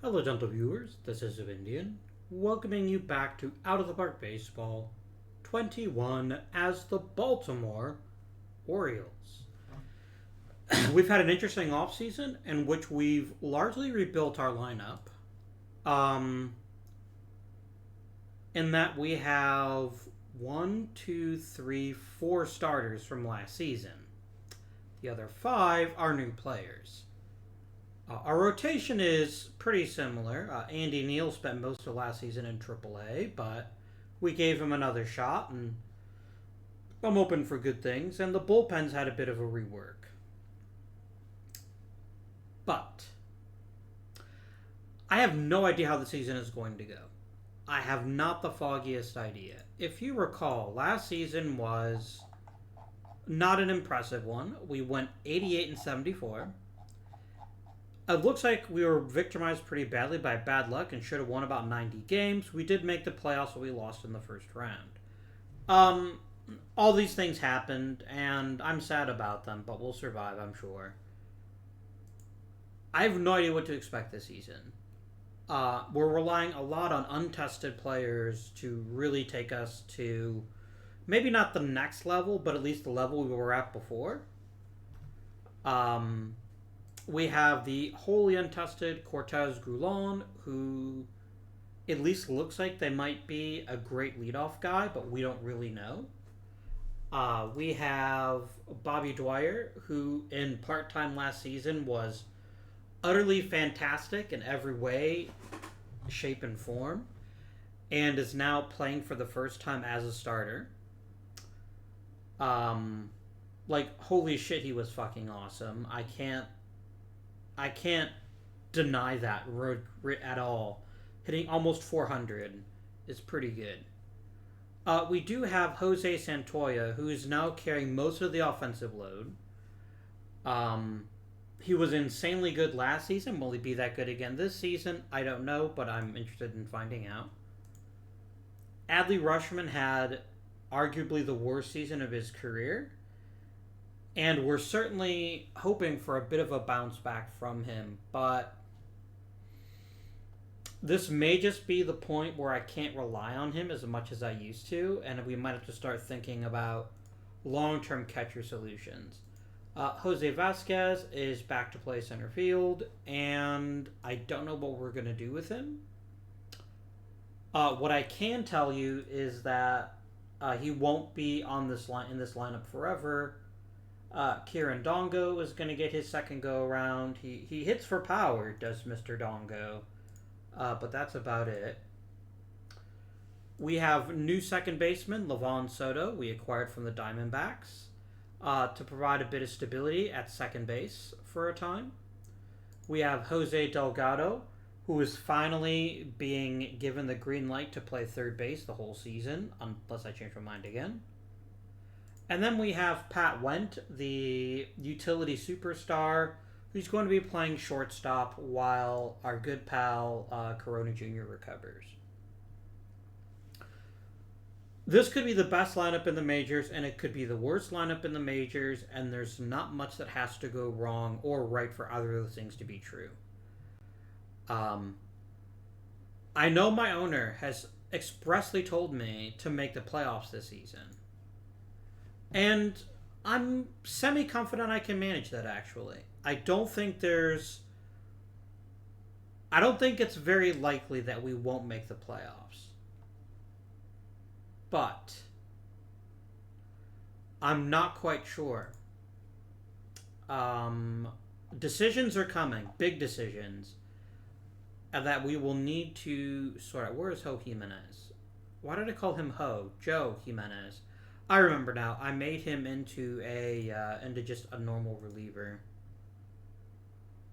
Hello, gentle viewers. This is Indian, welcoming you back to Out of the Park Baseball 21 as the Baltimore Orioles. We've had an interesting offseason in which we've largely rebuilt our lineup. In that we have 4 starters from last season. The other 5 are new players. Our rotation is pretty similar. Andy Neal spent most of last season in AAA, but we gave him another shot, and I'm open for good things. And the bullpen's had a bit of a rework. But I have no idea how the season is going to go. I have not the foggiest idea. If you recall, last season was not an impressive one. We went 88-74. It looks like we were victimized pretty badly by bad luck and should have won about 90 games. We did make the playoffs, but we lost in the first round. All these things happened, and I'm sad about them, but we'll survive, I'm sure. I have no idea what to expect this season. We're relying a lot on untested players to really take us to maybe not the next level, but at least the level we were at before. We have the wholly untested Cortez Goulon, who at least looks like they might be a great leadoff guy, but we don't really know. We have Bobby Dwyer, who in part-time last season was utterly fantastic in every way, shape, and form, and is now playing for the first time as a starter. Holy shit, he was fucking awesome. I can't deny that at all. Hitting almost 400 is pretty good. We do have Jose Santoya, who is now carrying most of the offensive load. He was insanely good last season. Will he be that good again this season? I don't know, but I'm interested in finding out. Adley Rutschman had arguably the worst season of his career, and we're certainly hoping for a bit of a bounce back from him, but this may just be the point where I can't rely on him as much as I used to, and we might have to start thinking about long-term catcher solutions. Jose Vasquez is back to play center field, and I don't know what we're going to do with him. What I can tell you is that he won't be on this in this lineup forever. Kieran Dongo is going to get his second go-around. He hits for power, does Mr. Dongo, but that's about it. We have new second baseman, Levon Soto, we acquired from the Diamondbacks. To provide a bit of stability at second base for a time. We have Jose Delgado, who is finally being given the green light to play third base the whole season, unless I change my mind again. And then we have Pat Wendt, the utility superstar, who's going to be playing shortstop while our good pal Corona Jr. recovers. This could be the best lineup in the majors, and it could be the worst lineup in the majors, and there's not much that has to go wrong or right for either of those things to be true. I know my owner has expressly told me to make the playoffs this season. And I'm semi-confident I can manage that, actually. I don't think it's very likely that we won't make the playoffs. But I'm not quite sure. Decisions are coming, big decisions, and that we will need to sort out. Where is Ho Jimenez? Why did I call him Ho? Joe Jimenez. I remember now. I made him into just a normal reliever.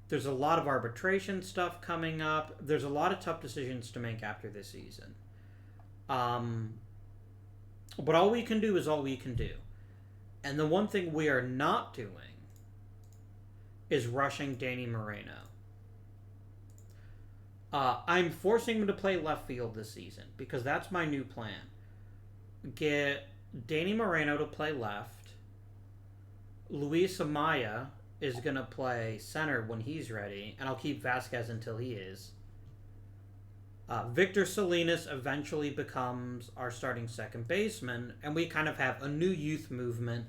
There's a lot of arbitration stuff coming up. There's a lot of tough decisions to make after this season. But all we can do is all we can do. And the one thing we are not doing is rushing Danny Moreno. I'm forcing him to play left field this season because that's my new plan. Get Danny Moreno to play left. Luis Amaya is going to play center when he's ready, and I'll keep Vasquez until he is. Victor Salinas eventually becomes our starting second baseman, and we kind of have a new youth movement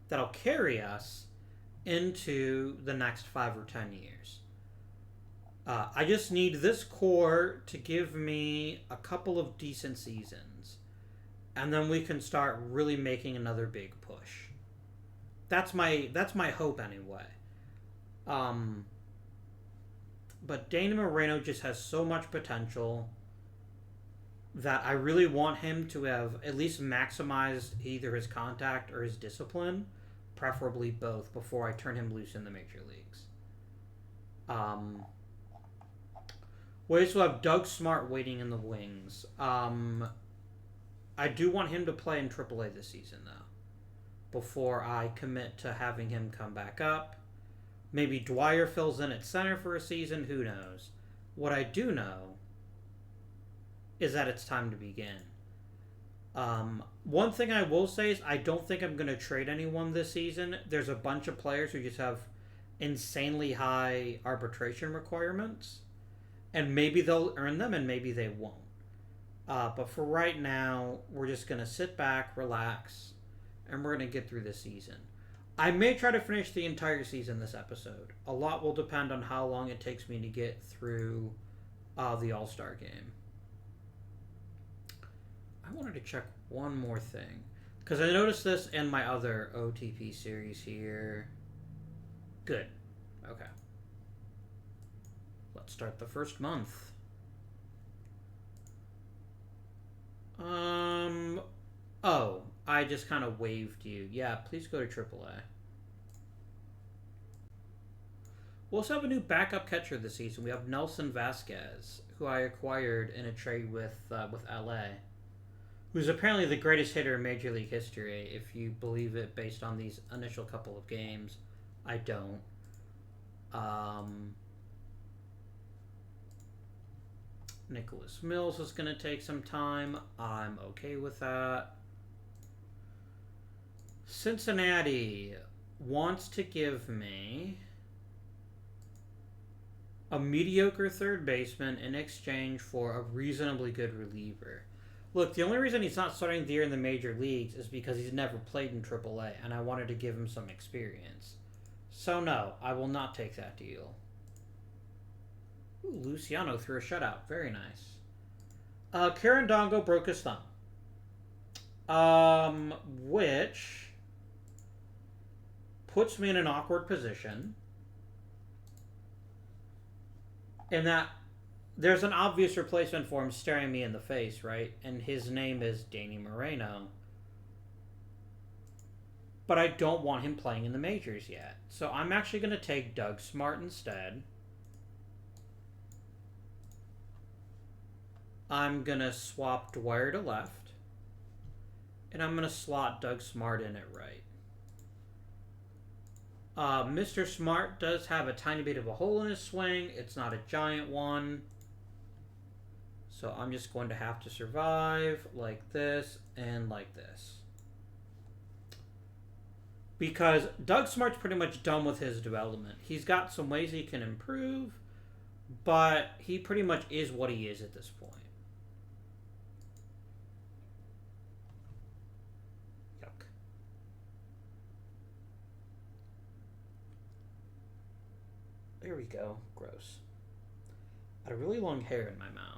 that'll carry us into the next 5 or 10 years. I just need this core to give me a couple of decent seasons, and then we can start really making another big push. That's my hope anyway. But Danny Moreno just has so much potential that I really want him to have at least maximized either his contact or his discipline, preferably both, before I turn him loose in the major leagues. We also have Doug Smart waiting in the wings. I do want him to play in AAA this season, though, before I commit to having him come back up. Maybe Dwyer fills in at center for a season. Who knows? What I do know is that it's time to begin. One thing I will say is I don't think I'm going to trade anyone this season. There's a bunch of players who just have insanely high arbitration requirements. And maybe they'll earn them and maybe they won't. But for right now, we're just going to sit back, relax, and we're going to get through this season. I may try to finish the entire season this episode. A lot will depend on how long it takes me to get through the All-Star game. I wanted to check one more thing, because I noticed this in my other OTP series here. Good. Okay. Let's start the first month. Oh, I just kind of waved you. Yeah, please go to AAA. We also have a new backup catcher this season. We have Nelson Vasquez, who I acquired in a trade with LA, who's apparently the greatest hitter in Major League history, if you believe it based on these initial couple of games. I don't. Nicholas Mills is going to take some time. I'm okay with that. Cincinnati wants to give me a mediocre third baseman in exchange for a reasonably good reliever. Look, the only reason he's not starting the year in the major leagues is because he's never played in AAA, and I wanted to give him some experience. So no, I will not take that deal. Ooh, Luciano threw a shutout. Very nice. Carandongo broke his thumb. Which puts me in an awkward position. In that there's an obvious replacement for him staring me in the face, right? And his name is Danny Moreno. But I don't want him playing in the majors yet. So I'm actually going to take Doug Smart instead. I'm going to swap Dwyer to left. And I'm going to slot Doug Smart in at right. Mr. Smart does have a tiny bit of a hole in his swing. It's not a giant one. So I'm just going to have to survive like this and like this. Because Doug Smart's pretty much done with his development. He's got some ways he can improve, but he pretty much is what he is at this point. Yuck. There we go. Gross. I had a really long hair in my mouth.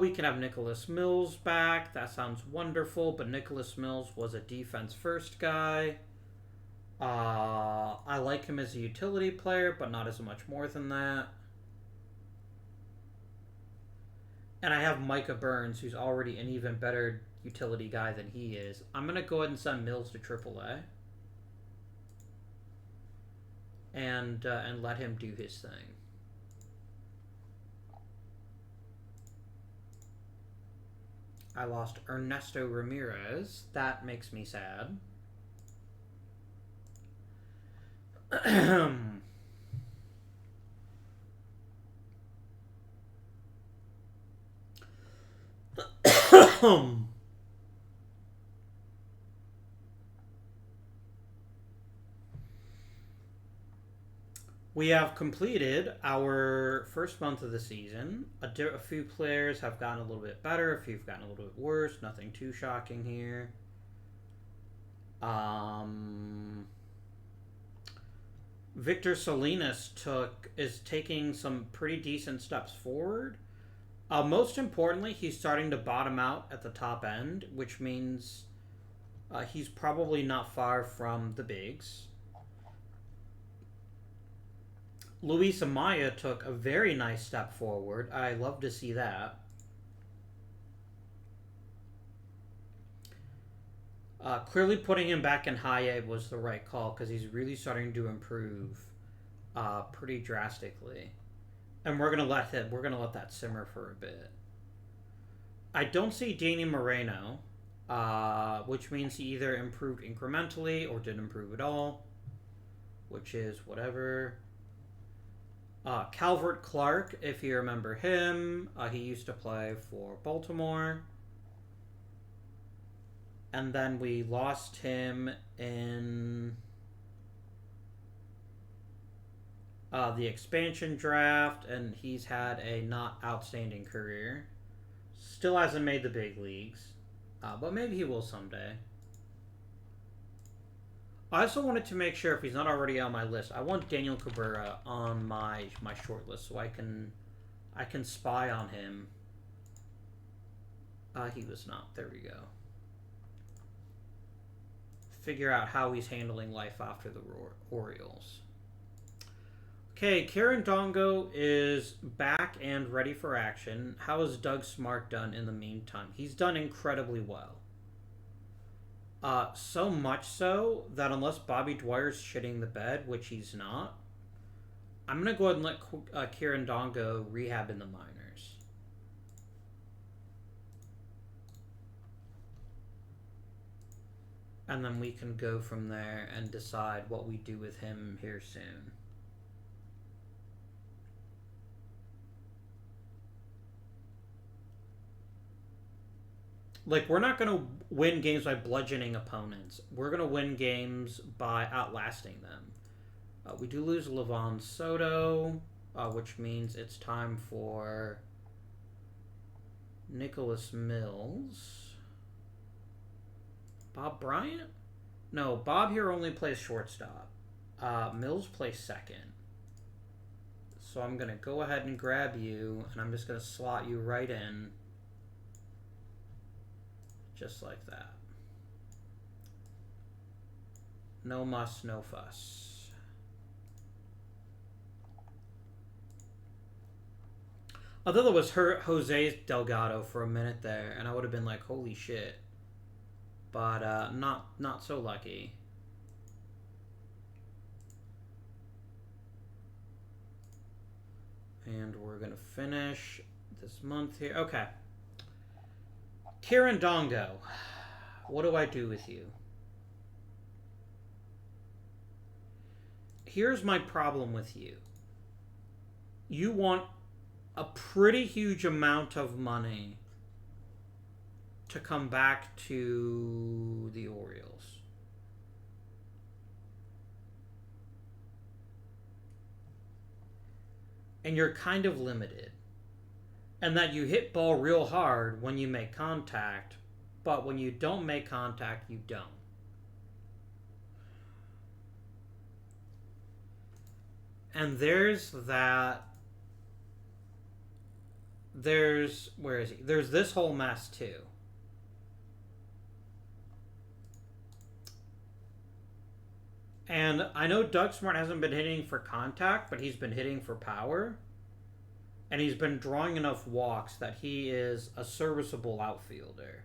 We can have Nicholas Mills back. That sounds wonderful, but Nicholas Mills was a defense-first guy. I like him as a utility player, but not as much more than that. And I have Micah Burns, who's already an even better utility guy than he is. I'm going to go ahead and send Mills to AAA. And let him do his thing. I lost Ernesto Ramirez. That makes me sad. We have completed our first month of the season. A few players have gotten a little bit better. A few have gotten a little bit worse. Nothing too shocking here. Victor Salinas is taking some pretty decent steps forward. Most importantly, he's starting to bottom out at the top end, which means he's probably not far from the bigs. Luis Amaya took a very nice step forward. I love to see that. Clearly putting him back in high A was the right call because he's really starting to improve pretty drastically. And we're gonna let that simmer for a bit. I don't see Danny Moreno, which means he either improved incrementally or didn't improve at all, which is whatever. Calvert Clark, if you remember him, he used to play for Baltimore. And then we lost him in the expansion draft, and he's had a not outstanding career. Still hasn't made the big leagues, but maybe he will someday. I also wanted to make sure, if he's not already on my list, I want Daniel Cabrera on my short list so I can spy on him. He was not. There we go. Figure out how he's handling life after the Orioles. Okay, Karen Dongo is back and ready for action. How has Doug Smart done in the meantime? He's done incredibly well. So much so that unless Bobby Dwyer's shitting the bed, which he's not, I'm going to go ahead and let Kieran Dongo rehab in the minors. And then we can go from there and decide what we do with him here soon. Like, we're not going to win games by bludgeoning opponents. We're going to win games by outlasting them. We do lose Levon Soto, which means it's time for Nicholas Mills. Bob Bryant? No, Bob here only plays shortstop. Mills plays second. So I'm going to go ahead and grab you, and I'm just going to slot you right in. Just like that. No muss, no fuss. Although it was Jose Delgado for a minute there, and I would have been like, holy shit. But not so lucky. And we're going to finish this month here. Okay. Kieran Dongo, what do I do with you? Here's my problem with you. You want a pretty huge amount of money to come back to the Orioles. And you're kind of limited. And that you hit ball real hard when you make contact, but when you don't make contact, you don't. And there's that. Where is he? There's this whole mess too. And I know Doug Smart hasn't been hitting for contact, but he's been hitting for power. And he's been drawing enough walks that he is a serviceable outfielder.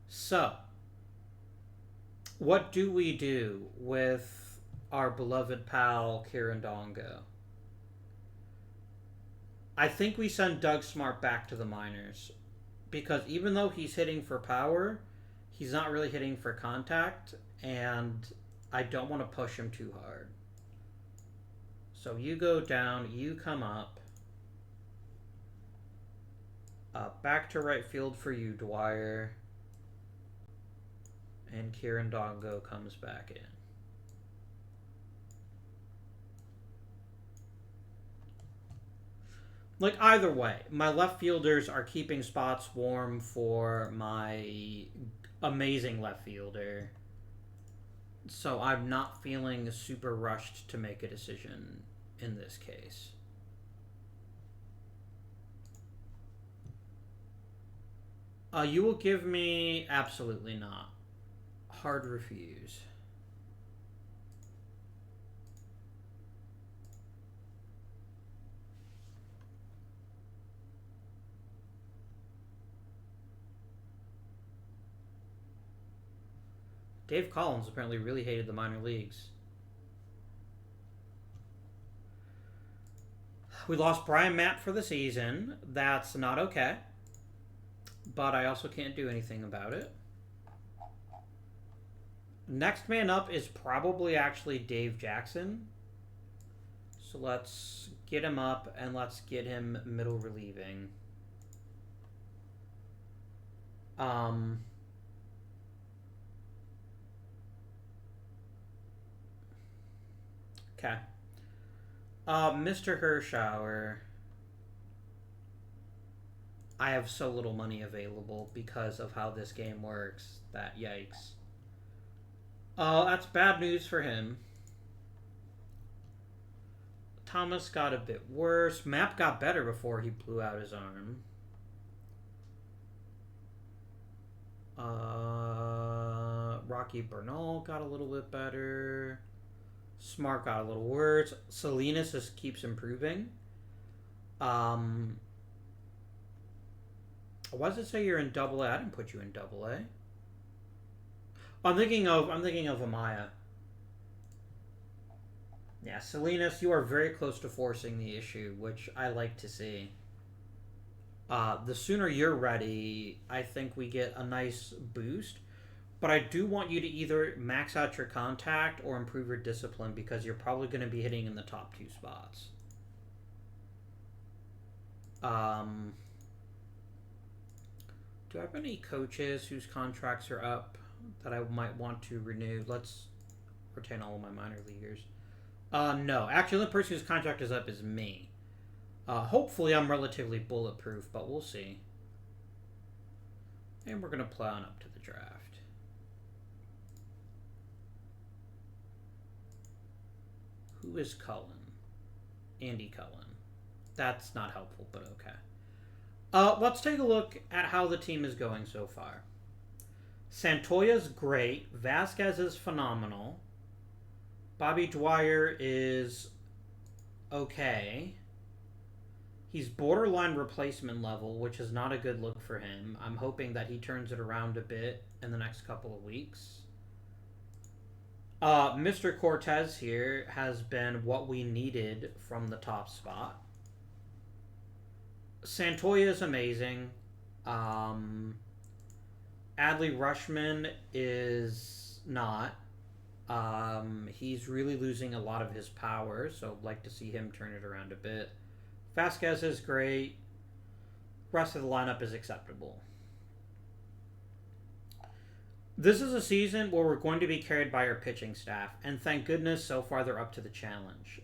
So, what do we do with our beloved pal, Kieran Dongo? I think we send Doug Smart back to the minors. Because even though he's hitting for power, he's not really hitting for contact, and I don't want to push him too hard. So you go down, you come up. Back to right field for you, Dwyer. And Kieran Dongo comes back in. Like, either way, my left fielders are keeping spots warm for my amazing left fielder. So I'm not feeling super rushed to make a decision in this case. You will give me... Absolutely not. Hard refuse. Dave Collins apparently really hated the minor leagues. We lost Brian Matt for the season. That's not okay. But I also can't do anything about it. Next man up is probably actually Dave Jackson. So let's get him up and let's get him middle relieving. Okay. Mr. Hirschauer. I have so little money available because of how this game works that yikes. That's bad news for him. Thomas got a bit worse. Map got better before he blew out his arm. Rocky Bernal got a little bit better. Smart got a little worse. Salinas just keeps improving. Why does it say you're in Double A? I didn't put you in Double A. I'm thinking of Amaya. Yeah, Salinas, you are very close to forcing the issue, which I like to see. The sooner you're ready, I think we get a nice boost. But I do want you to either max out your contact or improve your discipline because you're probably going to be hitting in the top 2 spots. Do I have any coaches whose contracts are up that I might want to renew? Let's retain all of my minor leaguers. No. Actually, the person whose contract is up is me. Hopefully I'm relatively bulletproof, but we'll see. And we're going to plow on up to the draft. Who is Cullen? Andy Cullen. That's not helpful, but okay. Let's take a look at how the team is going so far. Santoya's great. Vasquez is phenomenal. Bobby Dwyer is okay. He's borderline replacement level, which is not a good look for him. I'm hoping that he turns it around a bit in the next couple of weeks. Mr. Cortez here has been what we needed from the top spot. Santoya is amazing. Adley Rushman is not. He's really losing a lot of his power, so I'd like to see him turn it around a bit. Vasquez is great. Rest of the lineup is acceptable. This is a season where we're going to be carried by our pitching staff, and thank goodness so far they're up to the challenge.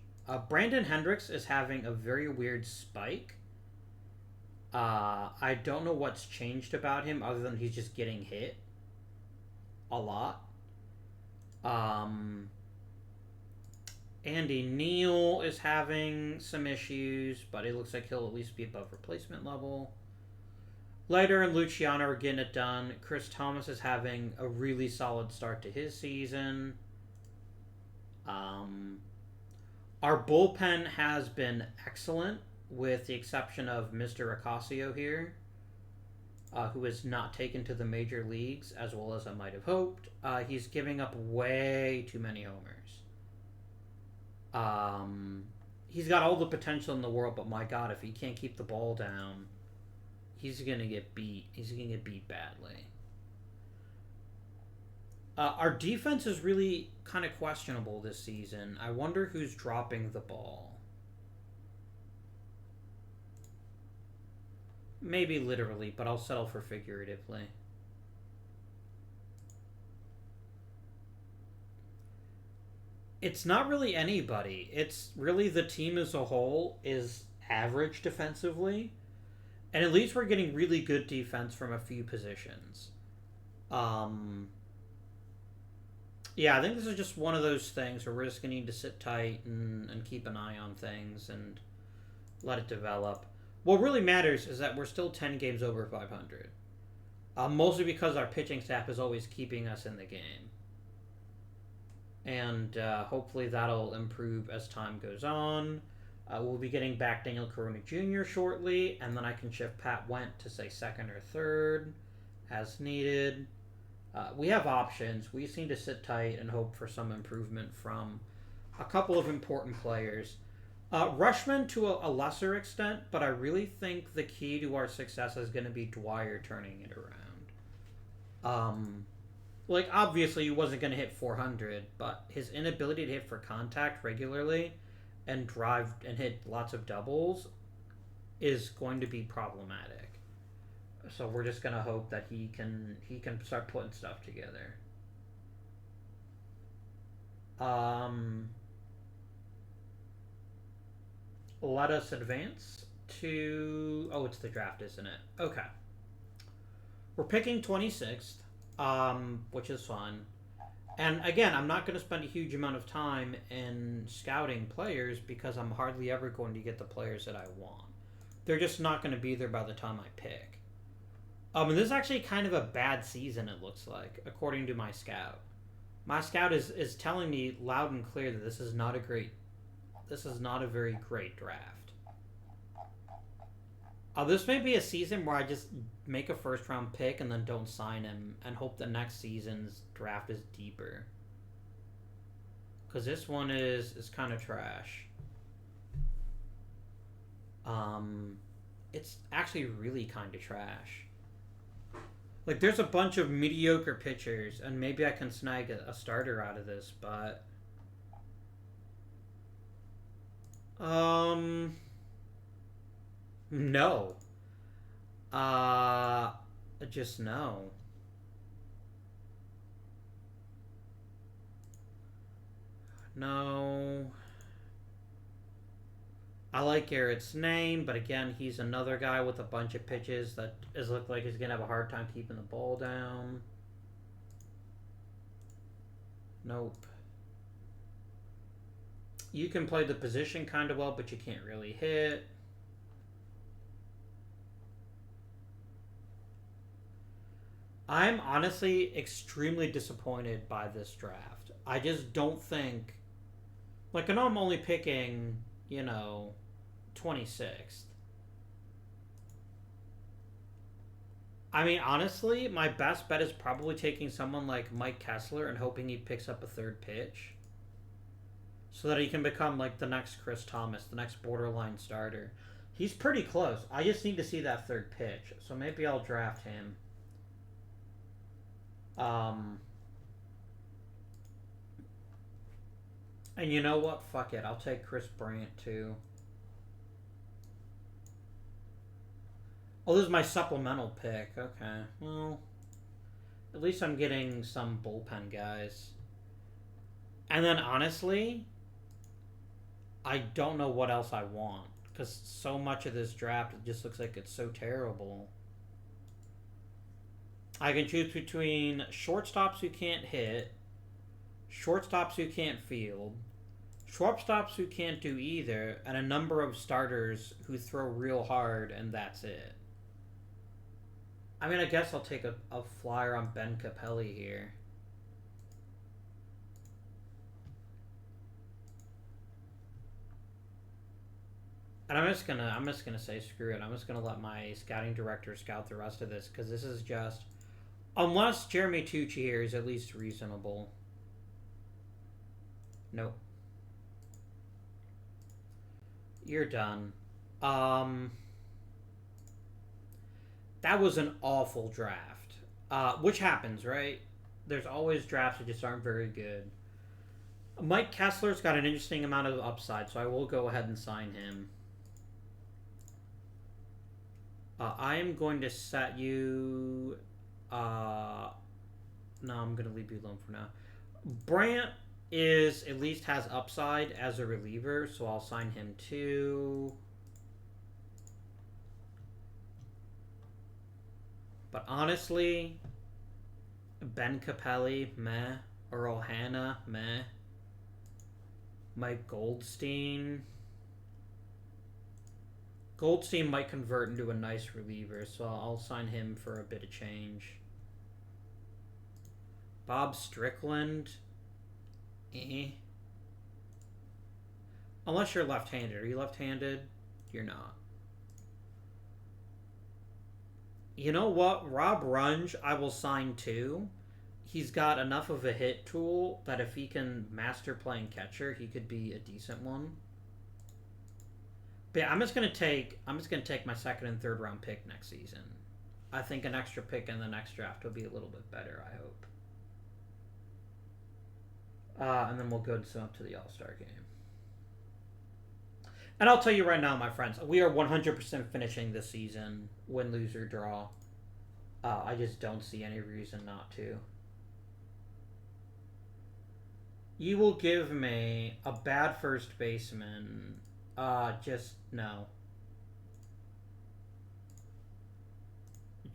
Brandon Hendricks is having a very weird spike. I don't know what's changed about him other than he's just getting hit a lot. Andy Neal is having some issues, but it looks like he'll at least be above replacement level. Leiter and Luciano are getting it done. Chris Thomas is having a really solid start to his season. Our bullpen has been excellent, with the exception of Mr. Ocasio here, who is not taken to the major leagues as well as I might have hoped. He's giving up way too many homers. He's got all the potential in the world, but my God, if he can't keep the ball down, he's gonna get beat. He's gonna get beat badly. Our defense is really kind of questionable this season. I wonder who's dropping the ball. Maybe literally, but I'll settle for figuratively. It's not really anybody. It's really the team as a whole is average defensively, and at least we're getting really good defense from a few positions. Um, yeah, I think this is just one of those things where we're just gonna need to sit tight and keep an eye on things and let it develop. What really matters is that we're still 10 games over 500. Mostly because our pitching staff is always keeping us in the game. And hopefully that'll improve as time goes on. We'll be getting back Daniel Corona Jr. shortly, and then I can shift Pat Went to, say, second or third as needed. We have options. We just need to sit tight and hope for some improvement from a couple of important players. Rushman to a lesser extent, but I really think the key to our success is going to be Dwyer turning it around. Like, obviously he wasn't going to hit 400, but his inability to hit for contact regularly and drive and hit lots of doubles is going to be problematic. So we're just going to hope that he can start putting stuff together. Let us advance to... Oh, it's the draft, isn't it? Okay. We're picking 26th, which is fun. And again, I'm not going to spend a huge amount of time in scouting players because I'm hardly ever going to get the players that I want. They're just not going to be there by the time I pick. And this is actually kind of a bad season, it looks like, according to my scout. My scout is telling me loud and clear that this is not a very great draft. This may be a season where I just make a first round pick and then don't sign him and hope the next season's draft is deeper. Because this one is kind of trash. It's actually really kind of trash. Like, there's a bunch of mediocre pitchers, and maybe I can snag a starter out of this, but... No. Just no. No. I like Garrett's name, but again, he's another guy with a bunch of pitches that look like he's going to have a hard time keeping the ball down. Nope. You can play the position kind of well, but you can't really hit. I'm honestly extremely disappointed by this draft. I just don't think... Like, I know I'm only picking, 26th. I mean, honestly, my best bet is probably taking someone like Mike Kessler and hoping he picks up a third pitch. So that he can become, like, the next Chris Thomas, the next borderline starter. He's pretty close. I just need to see that third pitch. So maybe I'll draft him. And you know what? Fuck it. I'll take Chris Bryant, too. Oh, this is my supplemental pick. Okay. Well, at least I'm getting some bullpen guys. And then, honestly, I don't know what else I want. Because so much of this draft, it just looks like it's so terrible. I can choose between shortstops who can't hit, shortstops who can't field, shortstops who can't do either, and a number of starters who throw real hard, and that's it. I mean, I guess I'll take a flyer on Ben Capelli here. And I'm just gonna say screw it. I'm just gonna let my scouting director scout the rest of this because this is just, unless Jeremy Tucci here is at least reasonable. Nope. You're done. That was an awful draft. Which happens, right? There's always drafts that just aren't very good. Mike Kessler's got an interesting amount of upside, so I will go ahead and sign him. I am going to set you... No, I'm going to leave you alone for now. Bryant, is at least has upside as a reliever, so I'll sign him too. But honestly, Ben Capelli, meh. Earl Hanna, meh. Mike Goldstein. Goldstein might convert into a nice reliever, so I'll sign him for a bit of change. Bob Strickland. Unless you're left-handed. Are you left-handed? You're not. You know what? Rob Runge, I will sign too. He's got enough of a hit tool that if he can master playing catcher, he could be a decent one. But yeah, I'm just gonna take my second and third round pick next season. I think an extra pick in the next draft will be a little bit better, I hope. And then we'll go to the All-Star game. And I'll tell you right now, my friends, we are 100% finishing this season, win, lose, or draw. I just don't see any reason not to. You will give me a bad first baseman. Just no.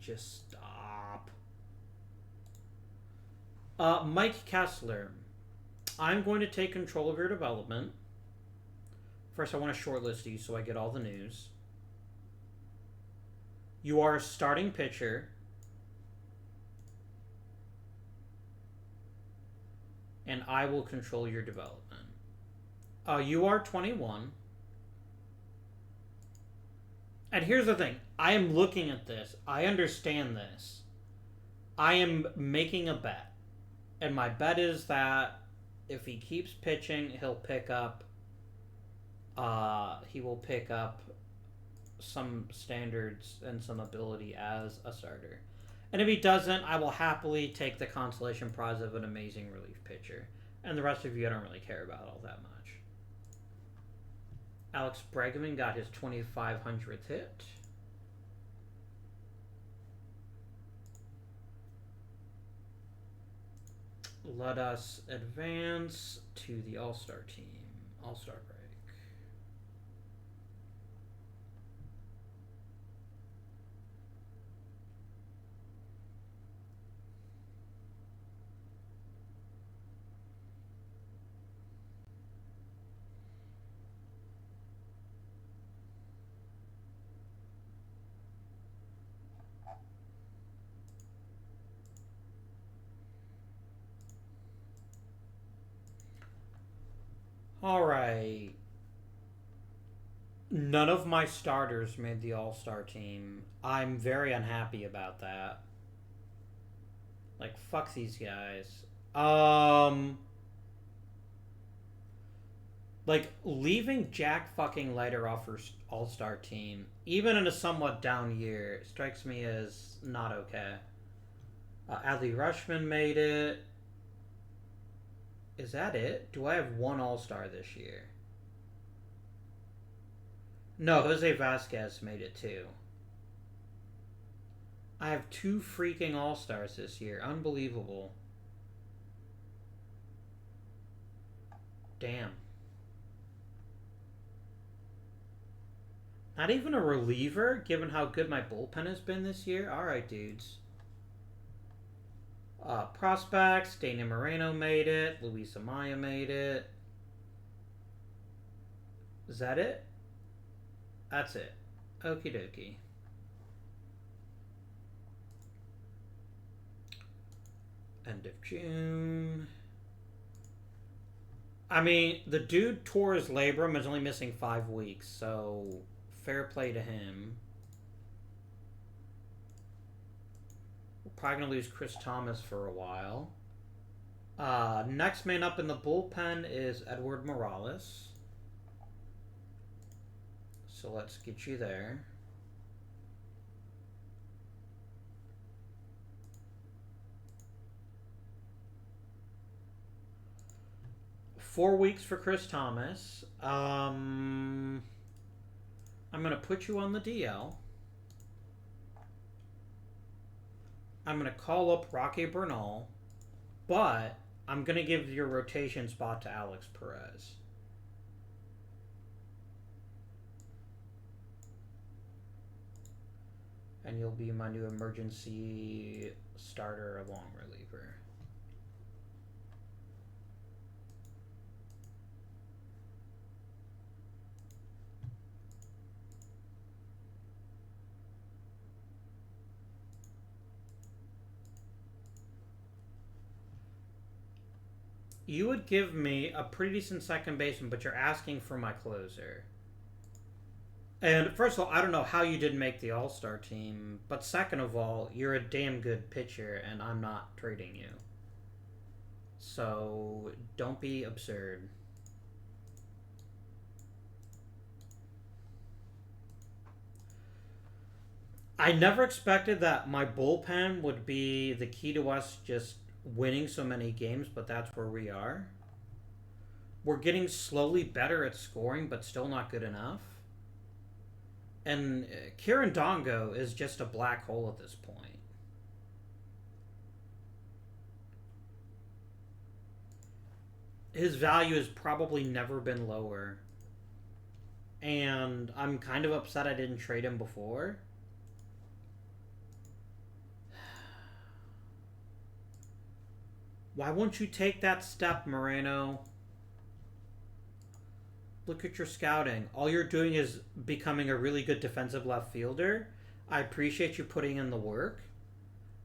Just stop. Mike Kessler. I'm going to take control of your development. First, I want to shortlist you so I get all the news. You are a starting pitcher. And I will control your development. You are 21. And here's the thing. I am looking at this. I understand this. I am making a bet. And my bet is that if he keeps pitching, he'll pick up... he will pick up some standards and some ability as a starter. And if he doesn't, I will happily take the consolation prize of an amazing relief pitcher. And the rest of you I don't really care about all that much. Alex Bregman got his 2,500th hit. Let us advance to the All-Star team. All-Star break. Alright. None of my starters made the All-Star team. I'm very unhappy about that. Like, fuck these guys. Like, leaving Jack fucking Leiter off for All-Star team, even in a somewhat down year, strikes me as not okay. Adley Rutschman made it. Is that it? Do I have one All-Star this year? No, Jose Vasquez made it too. I have 2 freaking All-Stars this year. Unbelievable. Damn. Not even a reliever, given how good my bullpen has been this year? Alright, dudes. Prospects, Dana Moreno made it. Luis Amaya made it. Is that it? That's it. Okie dokie. End of June. I mean, the dude tore his labrum and is only missing 5 weeks, so fair play to him. Probably going to lose Chris Thomas for a while. Next man up in the bullpen is Edward Morales. So let's get you there. Four weeks for Chris Thomas. I'm going to put you on the DL. I'm going to call up Rocky Bernal, but I'm going to give your rotation spot to Alex Perez. And you'll be my new emergency starter long reliever. You would give me a pretty decent second baseman, but you're asking for my closer. And first of all, I don't know how you didn't make the All-Star team, but second of all, you're a damn good pitcher, and I'm not trading you. So don't be absurd. I never expected that my bullpen would be the key to us just winning so many games, but that's where we are. We're getting slowly better at scoring, but still not good enough. And Kieran Dongo is just a black hole at this point. His value has probably never been lower. And I'm kind of upset I didn't trade him before. Why won't you take that step, Moreno? Look at your scouting. All you're doing is becoming a really good defensive left fielder. I appreciate you putting in the work,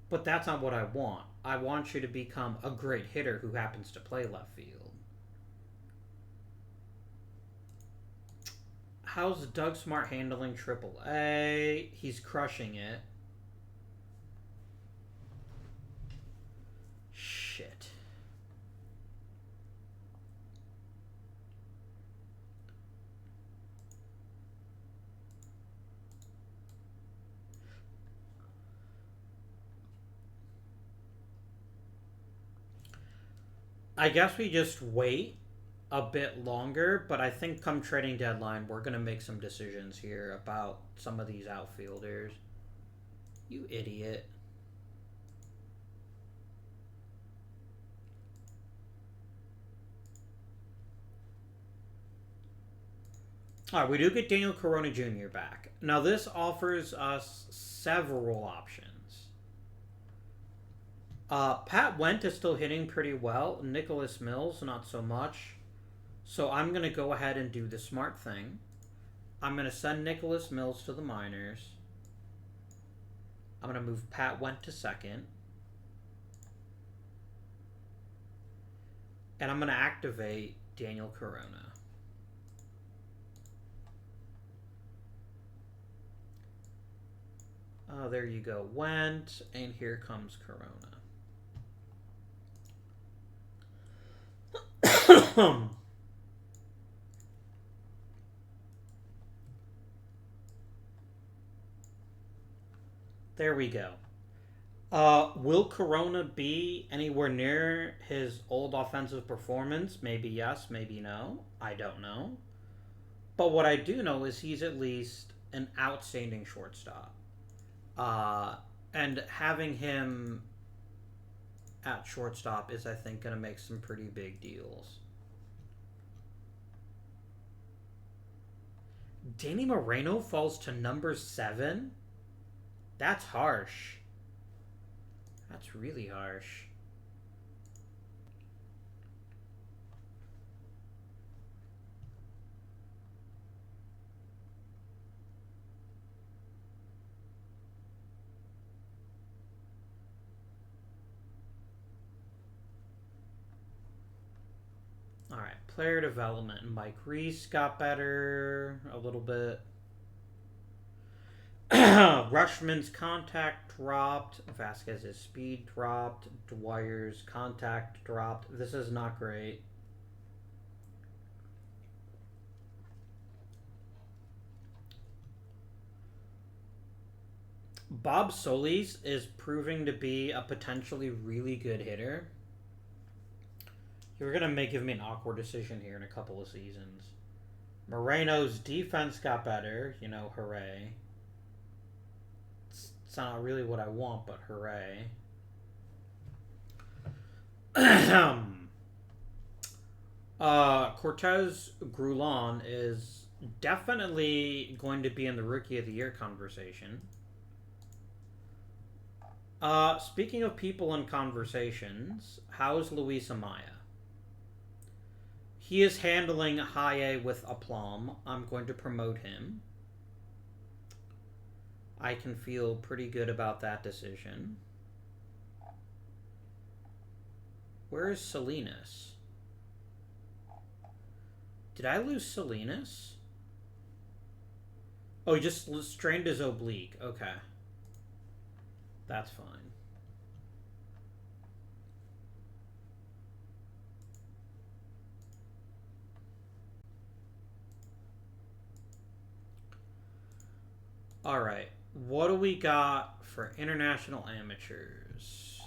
but that's not what I want. I want you to become a great hitter who happens to play left field. How's Doug Smart handling AAA? He's crushing it. Shit. I guess we just wait a bit longer, but I think come trading deadline, we're going to make some decisions here about some of these outfielders. You idiot. All right, we do get Daniel Corona Jr. back. Now, this offers us several options. Pat Wendt is still hitting pretty well. Nicholas Mills, not so much. So I'm going to go ahead and do the smart thing. I'm going to send Nicholas Mills to the minors. I'm going to move Pat Wendt to second. And I'm going to activate Daniel Corona. Oh, there you go. Wendt, and here comes Corona. There we go. Will Corona be anywhere near his old offensive performance? Maybe yes, maybe no. I don't know. But what I do know is he's at least an outstanding shortstop. And having him at shortstop is, I think, going to make some pretty big deals. Danny Moreno falls to number 7? That's harsh. That's really harsh. All right, player development. Mike Reese got better a little bit. Rushman's contact dropped. Vasquez's speed dropped. Dwyer's contact dropped. This is not great. Bob Solis is proving to be a potentially really good hitter. You're going to give me an awkward decision here in a couple of seasons. Moreno's defense got better. You know, hooray. It's not really what I want, but hooray. Cortez Grulon is definitely going to be in the Rookie of the Year conversation. Speaking of people in conversations, how's Luis Amaya? He is handling high A with aplomb. I'm going to promote him. I can feel pretty good about that decision. Where is Salinas? Did I lose Salinas? Oh, he just strained his oblique. Okay. That's fine. Alright. What do we got for international amateurs?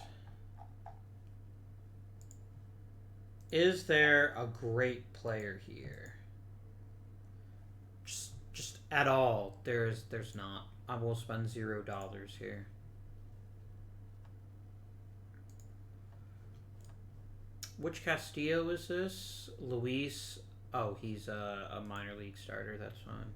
Is there a great player here? Just at all. There's not. I will spend $0 here. Which Castillo is this? Luis. Oh, he's a minor league starter. That's fine.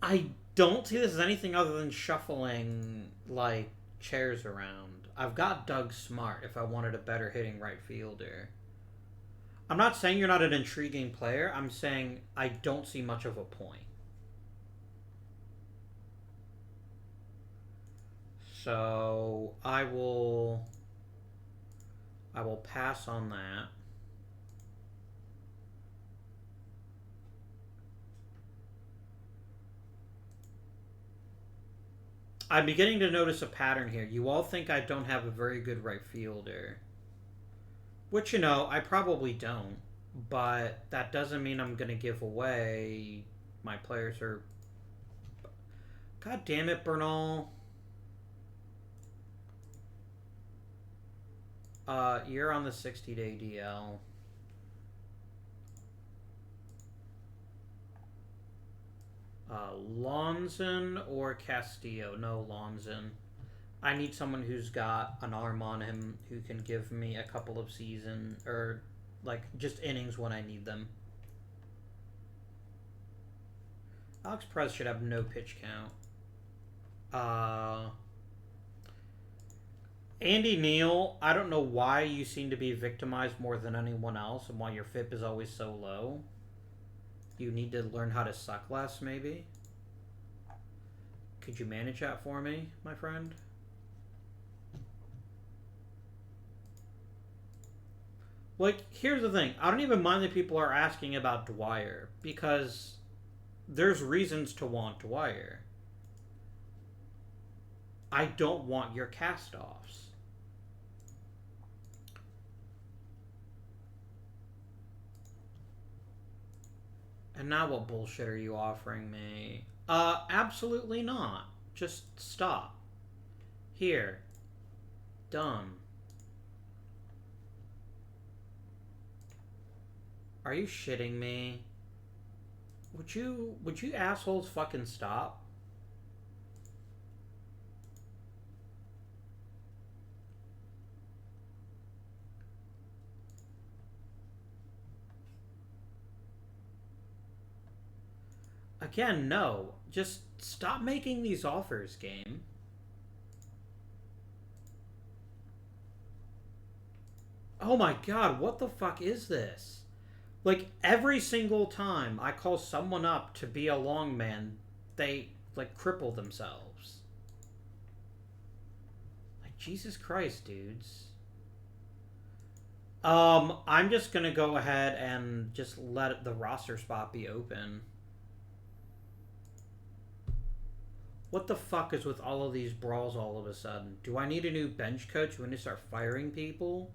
I don't see this as anything other than shuffling, like, chairs around. I've got Doug Smart if I wanted a better hitting right fielder. I'm not saying you're not an intriguing player. I'm saying I don't see much of a point. So I will pass on that. I'm beginning to notice a pattern here. You all think I don't have a very good right fielder. Which, you know, I probably don't. But that doesn't mean I'm going to give away my players are... God damn it, Bernal. You're on the 60-day DL. Lonzon or Castillo? No, Lonzon. I need someone who's got an arm on him who can give me a couple of season or like just innings when I need them. Alex Perez should have no pitch count. Andy Neal, I don't know why you seem to be victimized more than anyone else and why your FIP is always so low. You need to learn how to suck less, maybe? Could you manage that for me, my friend? Like, here's the thing. I don't even mind that people are asking about Dwyer, because there's reasons to want Dwyer. I don't want your cast-offs. And now what bullshit are you offering me? Absolutely not. Just stop. Here. Done. Are you shitting me? Would you assholes fucking stop? Again, no. Just stop making these offers, game. Oh my god, what the fuck is this? Like, every single time I call someone up to be a long man, they, like, cripple themselves. Like, Jesus Christ, dudes. I'm just gonna go ahead and just let the roster spot be open. What the fuck is with all of these brawls all of a sudden? Do I need a new bench coach when they start firing people?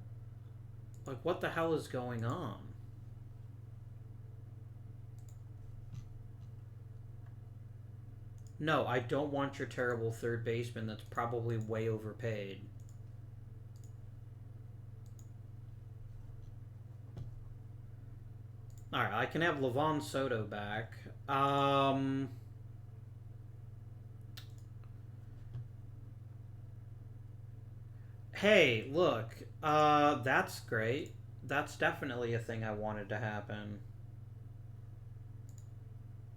Like, what the hell is going on? No, I don't want your terrible third baseman that's probably way overpaid. Alright, I can have Levon Soto back. Hey, look, that's great. That's definitely a thing I wanted to happen.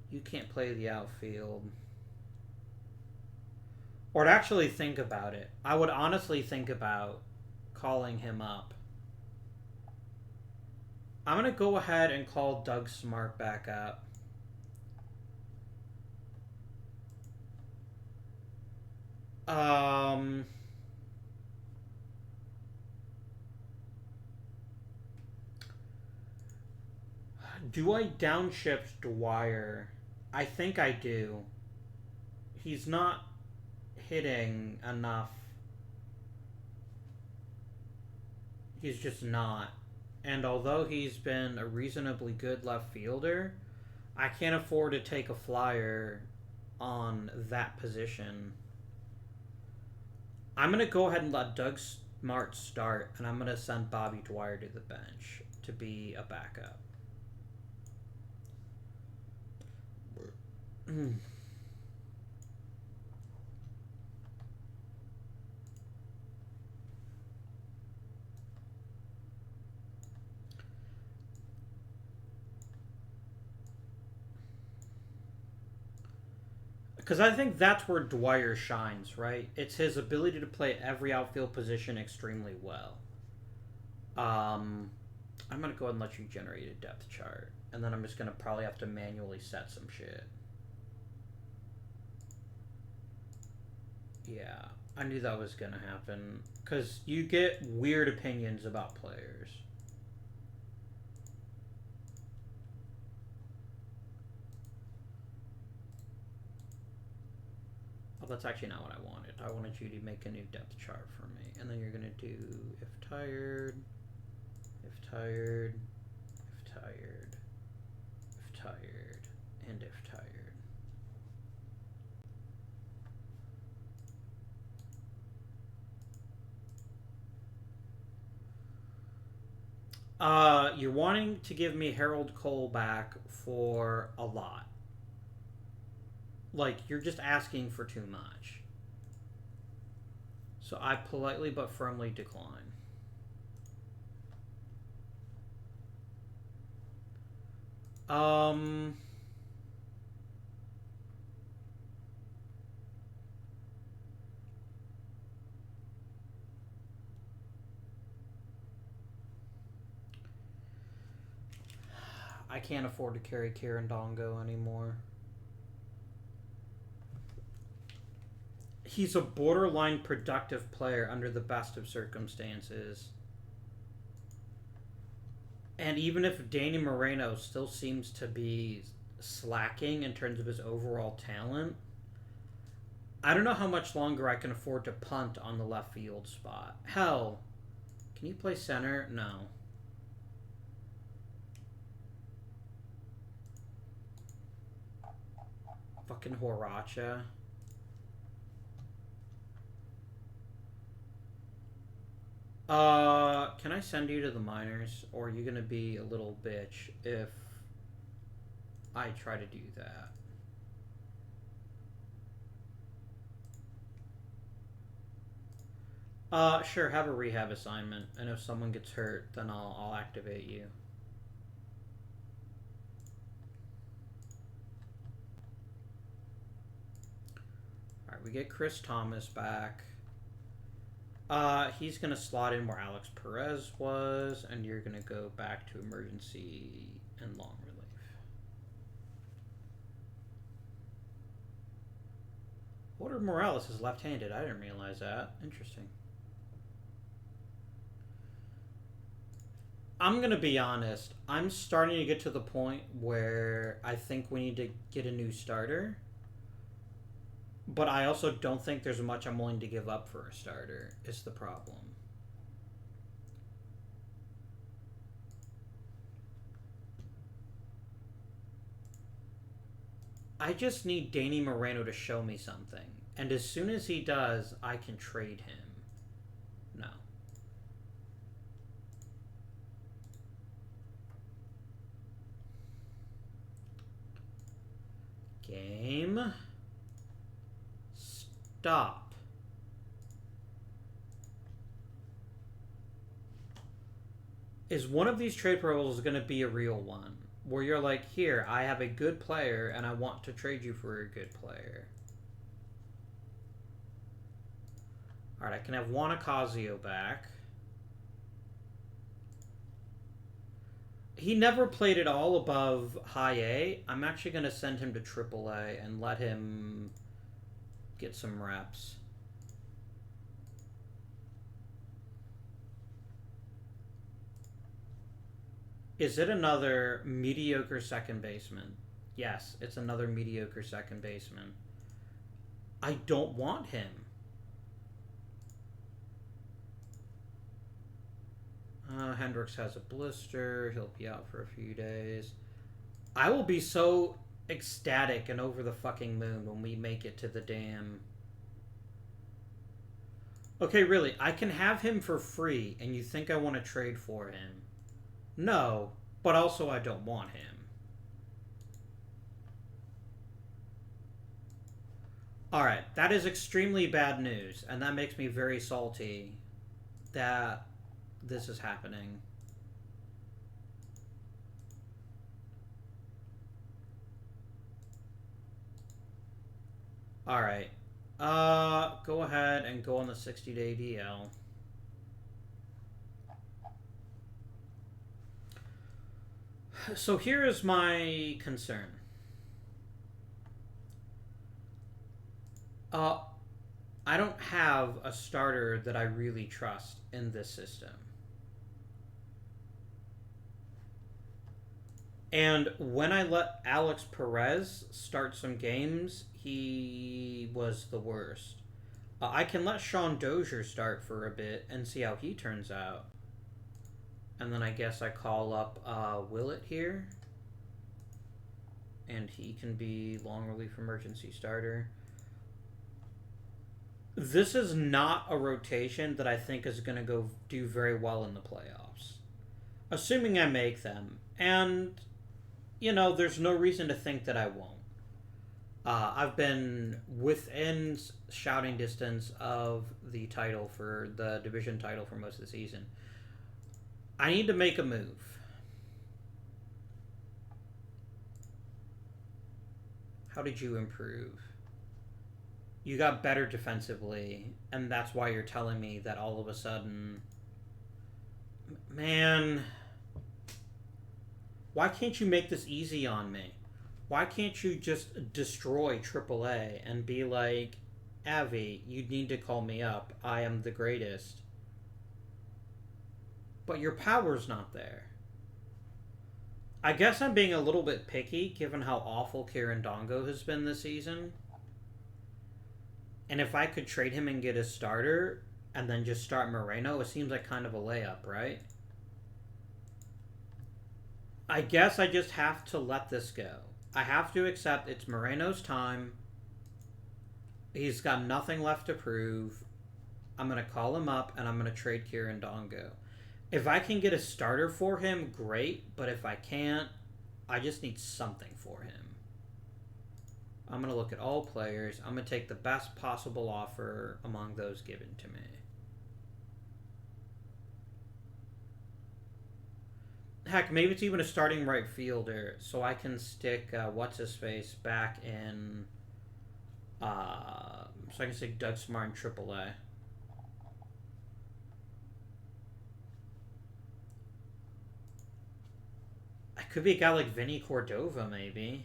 You can't play the outfield. Or to actually think about it, I would honestly think about calling him up. I'm going to go ahead and call Doug Smart back up. Um... Do I downshift Dwyer? I think I do. He's not hitting enough. He's just not. And although he's been a reasonably good left fielder, I can't afford to take a flyer on that position. I'm going to go ahead and let Doug Smart start, and I'm going to send Bobby Dwyer to the bench to be a backup. Because I think that's where Dwyer shines, right? It's his ability to play every outfield position extremely well. I'm going to go ahead and let you generate a depth chart. And then I'm just going to probably have to manually set some shit. Yeah, I knew that was going to happen. Because you get weird opinions about players. Oh, that's actually not what I wanted. I wanted you to make a new depth chart for me. And then you're going to do if tired, if tired, if tired, if tired, and if tired. You're wanting to give me Harold Cole back for a lot. Like, you're just asking for too much. So I politely but firmly decline. I can't afford to carry Kieran Dongo anymore. He's a borderline productive player under the best of circumstances. And even if Danny Moreno still seems to be slacking in terms of his overall talent, I don't know how much longer I can afford to punt on the left field spot. Hell, can you play center? No. Fucking Horacha. Can I send you to the minors? Or are you gonna be a little bitch if I try to do that? Sure, have a rehab assignment, and if someone gets hurt, then I'll activate you. Alright, we get Chris Thomas back. He's gonna slot in where Alex Perez was, and you're gonna go back to emergency and long relief. Walter Morales is left-handed. I didn't realize that. Interesting. I'm gonna be honest. I'm starting to get to the point where I think we need to get a new starter. But I also don't think there's much I'm willing to give up for a starter, is the problem. I just need Danny Moreno to show me something. And as soon as he does, I can trade him. No. Game. Stop. Is one of these trade proposals going to be a real one? Where you're like, here, I have a good player and I want to trade you for a good player. Alright, I can have Juan Ocasio back. He never played at all above high A. I'm actually going to send him to AAA and let him get some reps. Is it another mediocre second baseman? Yes, it's another mediocre second baseman. I don't want him. Hendricks has a blister. He'll be out for a few days. I will be so ecstatic and over the fucking moon when we make it to the damn... Okay, really, I can have him for free, and you think I want to trade for him? No, but also I don't want him. Alright, that is extremely bad news, and that makes me very salty that this is happening. Alright. Go ahead and go on the 60-day DL. So here is my concern. I don't have a starter that I really trust in this system. And when I let Alex Perez start some games, he was the worst. I can let Sean Dozier start for a bit and see how he turns out. And then I guess I call up Willett here. And he can be long relief emergency starter. This is not a rotation that I think is going to go do very well in the playoffs. Assuming I make them. And, you know, there's no reason to think that I won't. I've been within shouting distance of the title for the division title for most of the season. I need to make a move. How did you improve? You got better defensively, and that's why you're telling me that all of a sudden... Man... Why can't you make this easy on me? Why can't you just destroy AAA and be like, Avi, you need to call me up. I am the greatest. But your power's not there. I guess I'm being a little bit picky, given how awful Kieran Dongo has been this season. And if I could trade him and get a starter, and then just start Moreno, it seems like kind of a layup, right? I guess I just have to let this go. I have to accept it's Moreno's time. He's got nothing left to prove. I'm going to call him up, and I'm going to trade Kieran Dongo. If I can get a starter for him, great. But if I can't, I just need something for him. I'm going to look at all players. I'm going to take the best possible offer among those given to me. Heck, maybe it's even a starting right fielder, so I can stick what's-his-face back in... so I can stick Doug Smart in AAA. I could be a guy like Vinny Cordova, maybe.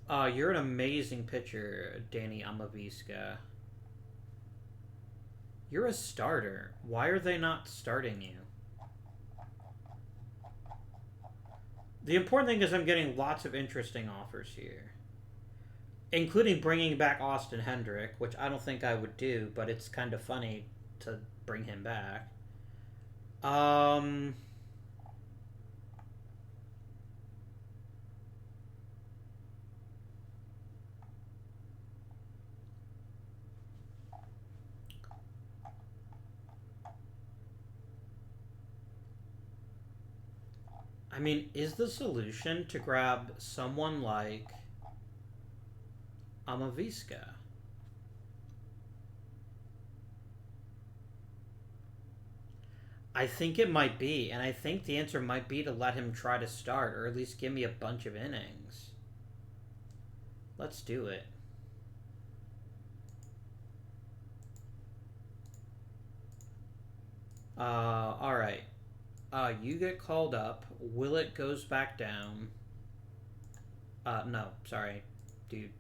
You're an amazing pitcher, Danny Amavisca. You're a starter. Why are they not starting you? The important thing is I'm getting lots of interesting offers here. Including bringing back Austin Hendrick, which I don't think I would do, but it's kind of funny to bring him back. I mean, is the solution to grab someone like Amavisca? I think it might be, and I think the answer might be to let him try to start, or at least give me a bunch of innings. Let's do it. Alright. You get called up. Willett goes back down. No, sorry, dude.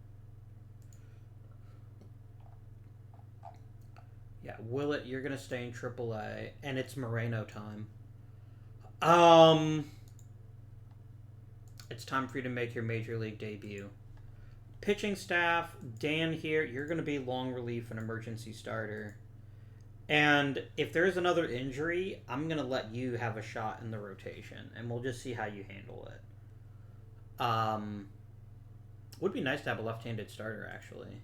Yeah, Willett, you're gonna stay in AAA, and it's Moreno time. It's time for you to make your major league debut. Pitching staff, Dan here, you're gonna be long relief and emergency starter. And if there's another injury, I'm gonna let you have a shot in the rotation, and we'll just see how you handle it. Would be nice to have a left-handed starter, actually.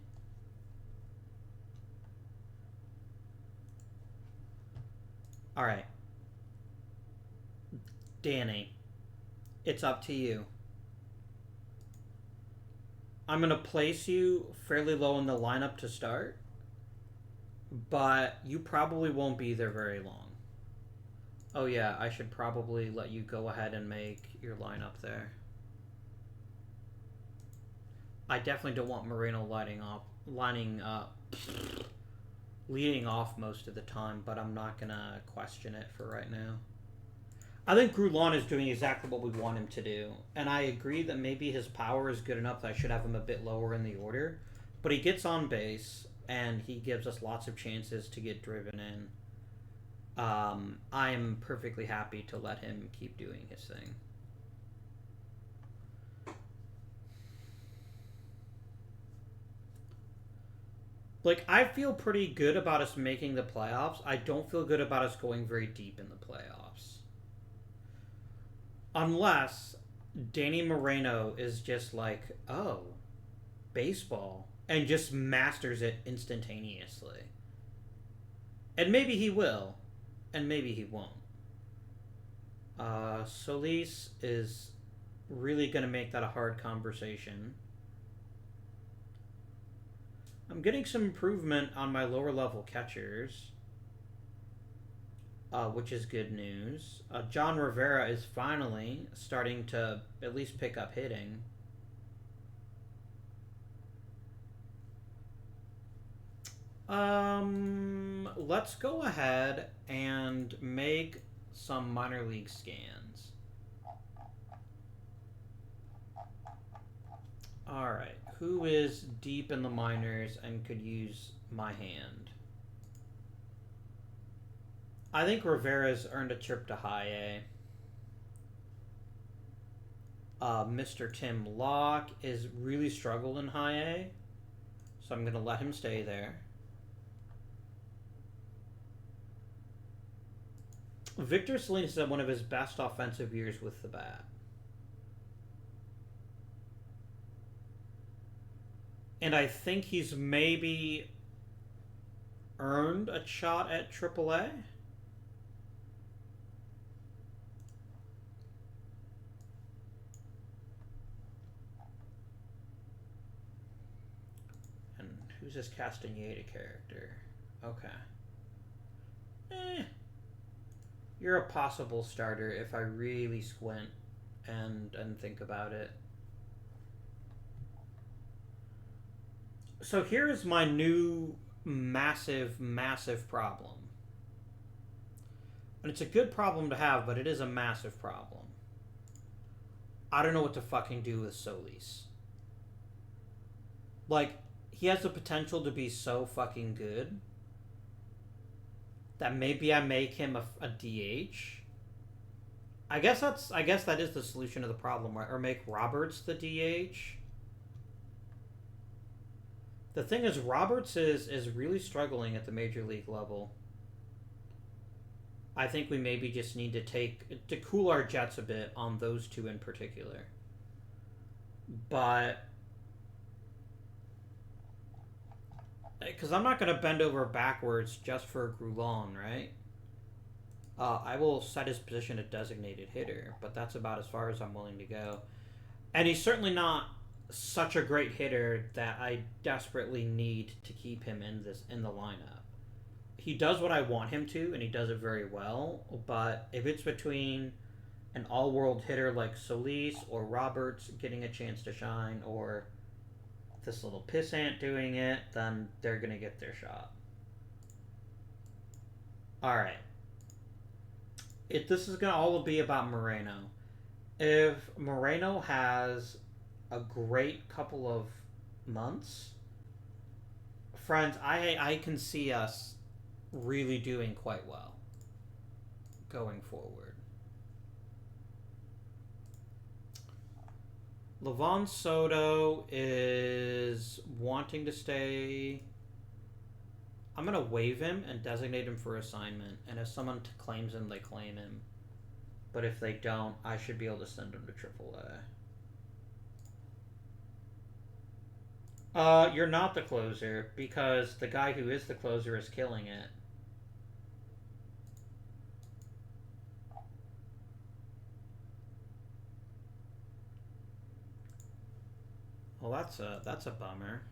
All right, Danny, it's up to you. I'm gonna place you fairly low in the lineup to start, but you probably won't be there very long. Oh yeah, I should probably let you go ahead and make your lineup there. I definitely don't want Moreno leading off most of the time, but I'm not gonna question it for right now. I think Grulon is doing exactly what we want him to do, and I agree that maybe his power is good enough that I should have him a bit lower in the order, but he gets on base, and he gives us lots of chances to get driven in. I'm perfectly happy to let him keep doing his thing. Like, I feel pretty good about us making the playoffs. I don't feel good about us going very deep in the playoffs. Unless Danny Moreno is just like, oh, baseball, and just masters it instantaneously. And maybe he will, and maybe he won't. Solis is really going to make that a hard conversation. I'm getting some improvement on my lower level catchers, which is good news. John Rivera is finally starting to at least pick up hitting. Let's go ahead and make some minor league scans. Alright, who is deep in the minors and could use my hand? I think Rivera's earned a trip to high A. Mr. Tim Locke is really struggled in high A, so I'm going to let him stay there. Victor Salinas had one of his best offensive years with the bat. And I think he's maybe earned a shot at AAA. And who's this Castaneda character? Okay. You're a possible starter if I really squint and think about it. So here is my new massive problem. And it's a good problem to have, but it is a massive problem. I don't know what to fucking do with Solis. Like, he has the potential to be so fucking good that maybe I make him a DH. I guess that is the solution to the problem, right? Or make Roberts the DH. The thing is, Roberts is really struggling at the major league level. I think we maybe just need to cool our jets a bit on those two in particular. But because I'm not going to bend over backwards just for Grulon, right? I will set his position a designated hitter, but that's about as far as I'm willing to go. And he's certainly not such a great hitter that I desperately need to keep him in the lineup. he does what I want him to, and he does it very well. But if it's between an all-world hitter like Solis or Roberts getting a chance to shine, or this little pissant doing it, then they're gonna get their shot. All right. This is gonna all be about Moreno. If Moreno has a great couple of months, friends, I can see us really doing quite well going forward. Livan Soto is wanting to stay. I'm going to waive him and designate him for assignment. And if someone claims him, they claim him. But if they don't, I should be able to send him to AAA. You're not the closer, because the guy who is the closer is killing it. Well, that's a bummer.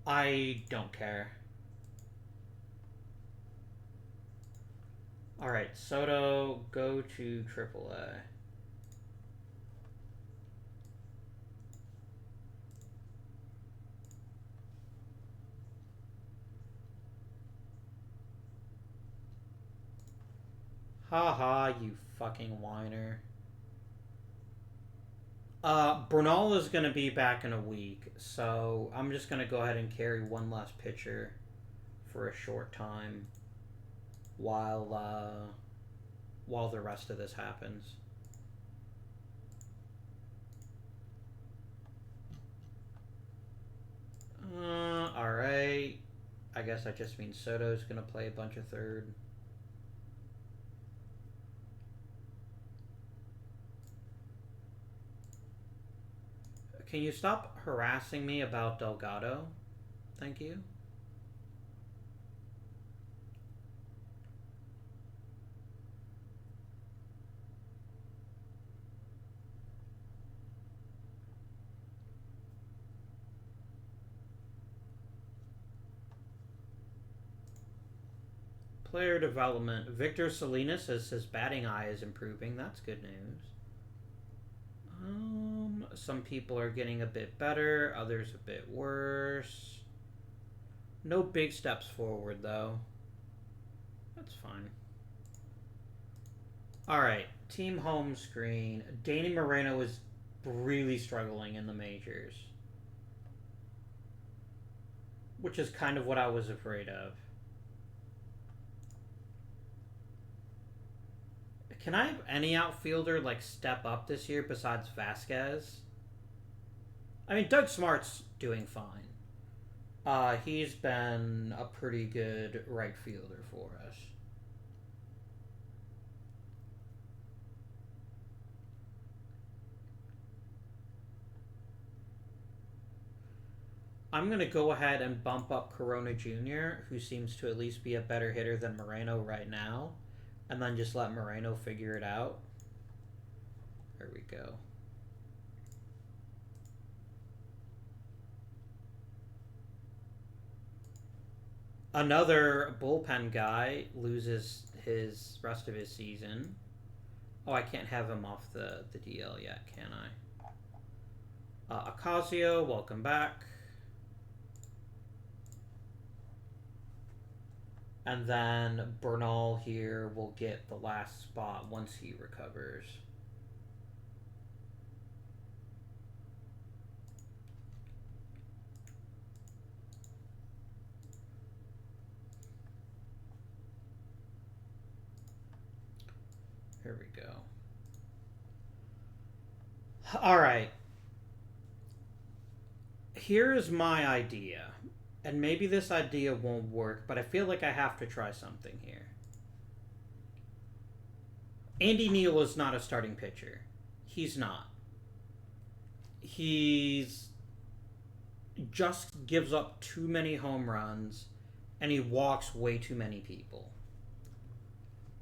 I don't care. All right, Soto, go to AAA. Haha, you fucking whiner. Bernal is going to be back in a week, so I'm just going to go ahead and carry one last pitcher for a short time while the rest of this happens. Alright. I guess that just means Soto's going to play a bunch of third. Can you stop harassing me about Delgado? Thank you. Player development. Victor Salinas says his batting eye is improving. That's good news. Some people are getting a bit better, others a bit worse. No big steps forward, though. That's fine. Alright, team home screen. Danny Moreno is really struggling in the majors, which is kind of what I was afraid of. Can I have any outfielder like step up this year besides Vasquez? I mean, Doug Smart's doing fine. He's been a pretty good right fielder for us. I'm going to go ahead and bump up Corona Jr., who seems to at least be a better hitter than Moreno right now, and then just let Moreno figure it out. There we go. Another bullpen guy loses his rest of his season. Oh, I can't have him off the DL yet, can I? Ocasio, welcome back. And then Bernal here will get the last spot once he recovers. Here we go. All right. Here's my idea. And maybe this idea won't work, but I feel like I have to try something here. Andy Neal is not a starting pitcher. He's not. He's just gives up too many home runs, and he walks way too many people.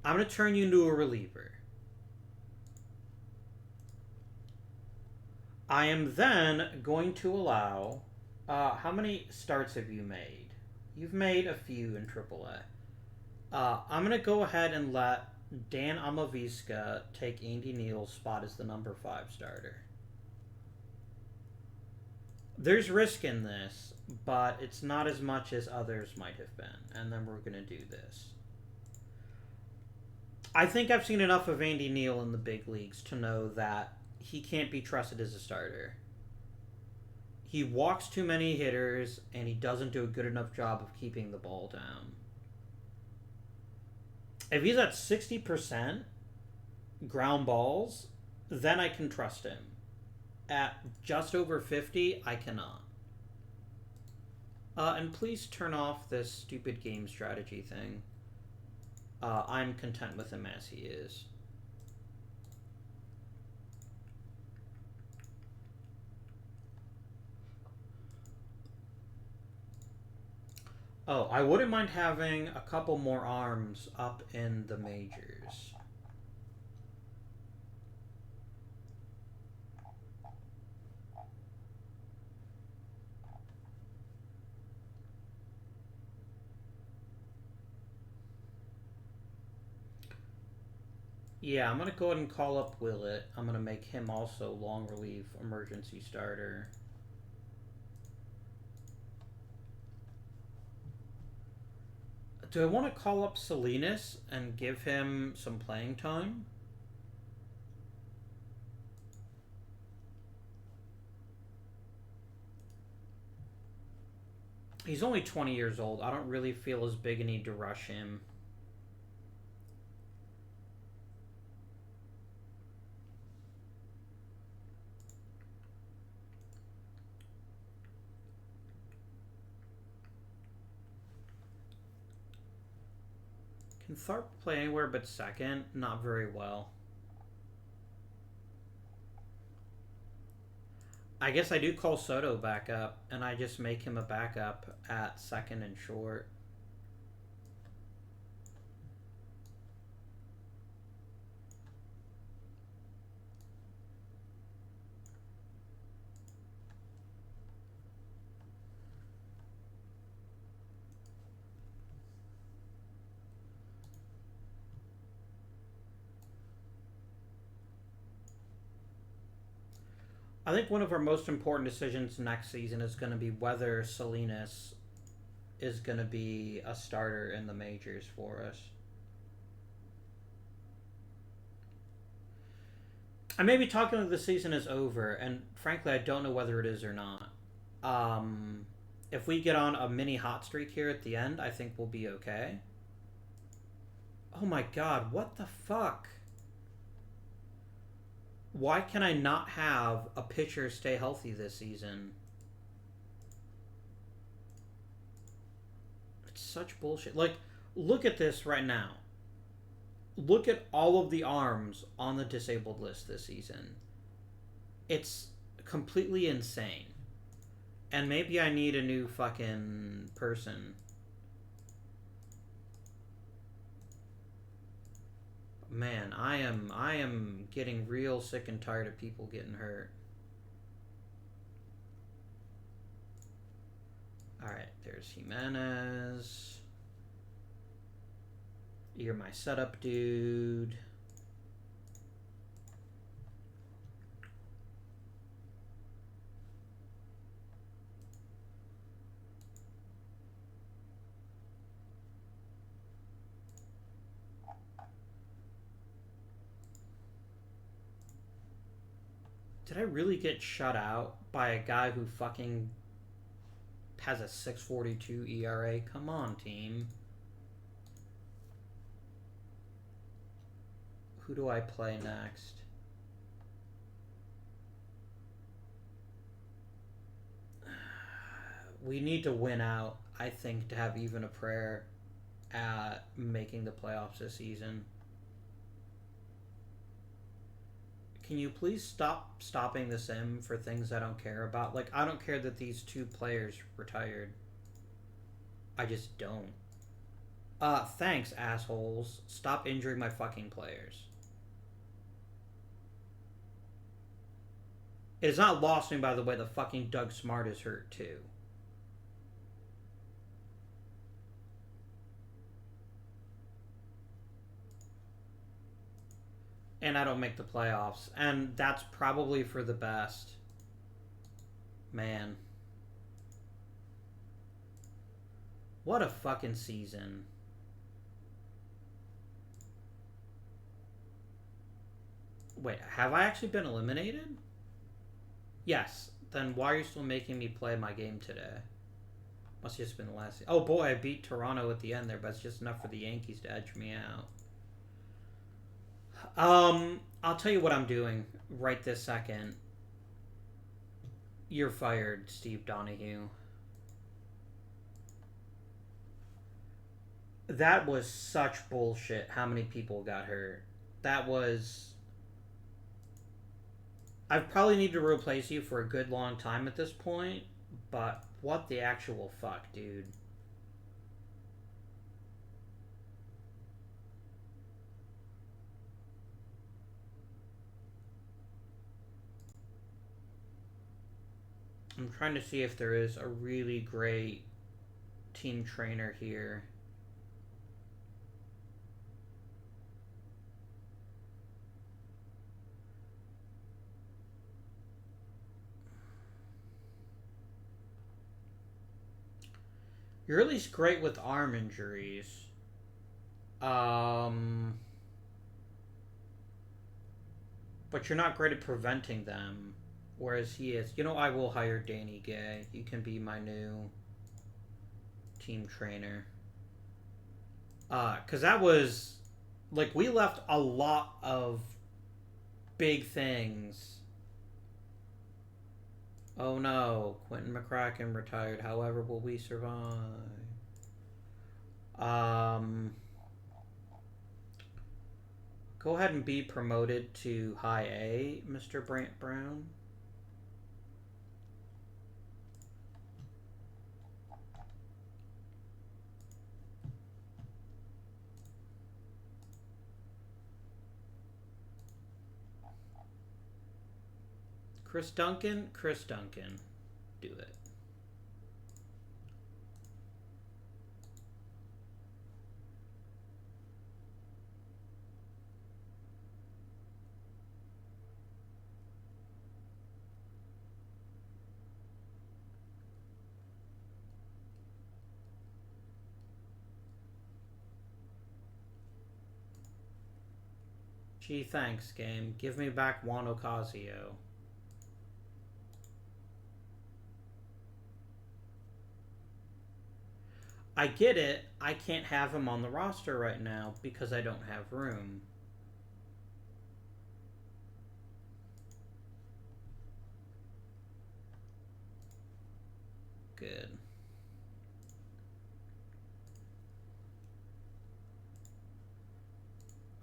I'm going to turn you into a reliever. I am then going to allow. How many starts have you made? You've made a few in AAA. I'm going to go ahead and let Dan Amavisca take Andy Neal's spot as the number 5 starter. There's risk in this, but it's not as much as others might have been. And then we're going to do this. I think I've seen enough of Andy Neal in the big leagues to know that he can't be trusted as a starter. He walks too many hitters, and he doesn't do a good enough job of keeping the ball down. If he's at 60% ground balls, then I can trust him. At just over 50, I cannot. And please turn off this stupid game strategy thing. I'm content with him as he is. Oh, I wouldn't mind having a couple more arms up in the majors. Yeah, I'm going to go ahead and call up Willett. I'm going to make him also long relief emergency starter. Do I want to call up Salinas and give him some playing time? He's only 20 years old. I don't really feel as big a need to rush him. Can Tharp play anywhere but second? Not very well. I guess I do call Soto back up, and I just make him a backup at second and short. I think one of our most important decisions next season is going to be whether Salinas is going to be a starter in the majors for us. I may be talking like the season is over, and frankly, I don't know whether it is or not. If we get on a mini hot streak here at the end, I think we'll be okay. Oh my god, what the fuck? Why can I not have a pitcher stay healthy this season? It's such bullshit. Like, look at this right now. Look at all of the arms on the disabled list this season. It's completely insane. And maybe I need a new fucking person. Man, I am getting real sick and tired of people getting hurt. Alright, there's Jimenez. You're my setup dude. Did I really get shut out by a guy who fucking has a 6.42 ERA? Come on, team. Who do I play next? We need to win out, I think, to have even a prayer at making the playoffs this season. Can you please stop stopping the sim for things I don't care about? Like, I don't care that these 2 players retired. I just don't. Thanks, assholes. Stop injuring my fucking players. It is not lost to me, by the way, that fucking Doug Smart is hurt too. And I don't make the playoffs. And that's probably for the best. Man. What a fucking season. Wait, have I actually been eliminated? Yes. Then why are you still making me play my game today? Must have just been the last... Oh boy, I beat Toronto at the end there, but it's just enough for the Yankees to edge me out. I'll tell you what I'm doing right this second. You're fired, Steve Donahue. That was such bullshit how many people got hurt. That was... I probably need to replace you for a good long time at this point, but what the actual fuck, dude? I'm trying to see if there is a really great team trainer here. You're at least great with arm injuries. But you're not great at preventing them. Whereas he is. You know, I will hire Danny Gay. He can be my new team trainer. Because that was... Like, we left a lot of big things. Oh no, Quentin McCracken retired. However, will we survive? Go ahead and be promoted to High A, Mr. Brant Brown. Chris Duncan? Chris Duncan. Do it. Gee, thanks, game. Give me back Juan Ocasio. I get it. I can't have him on the roster right now because I don't have room. Good.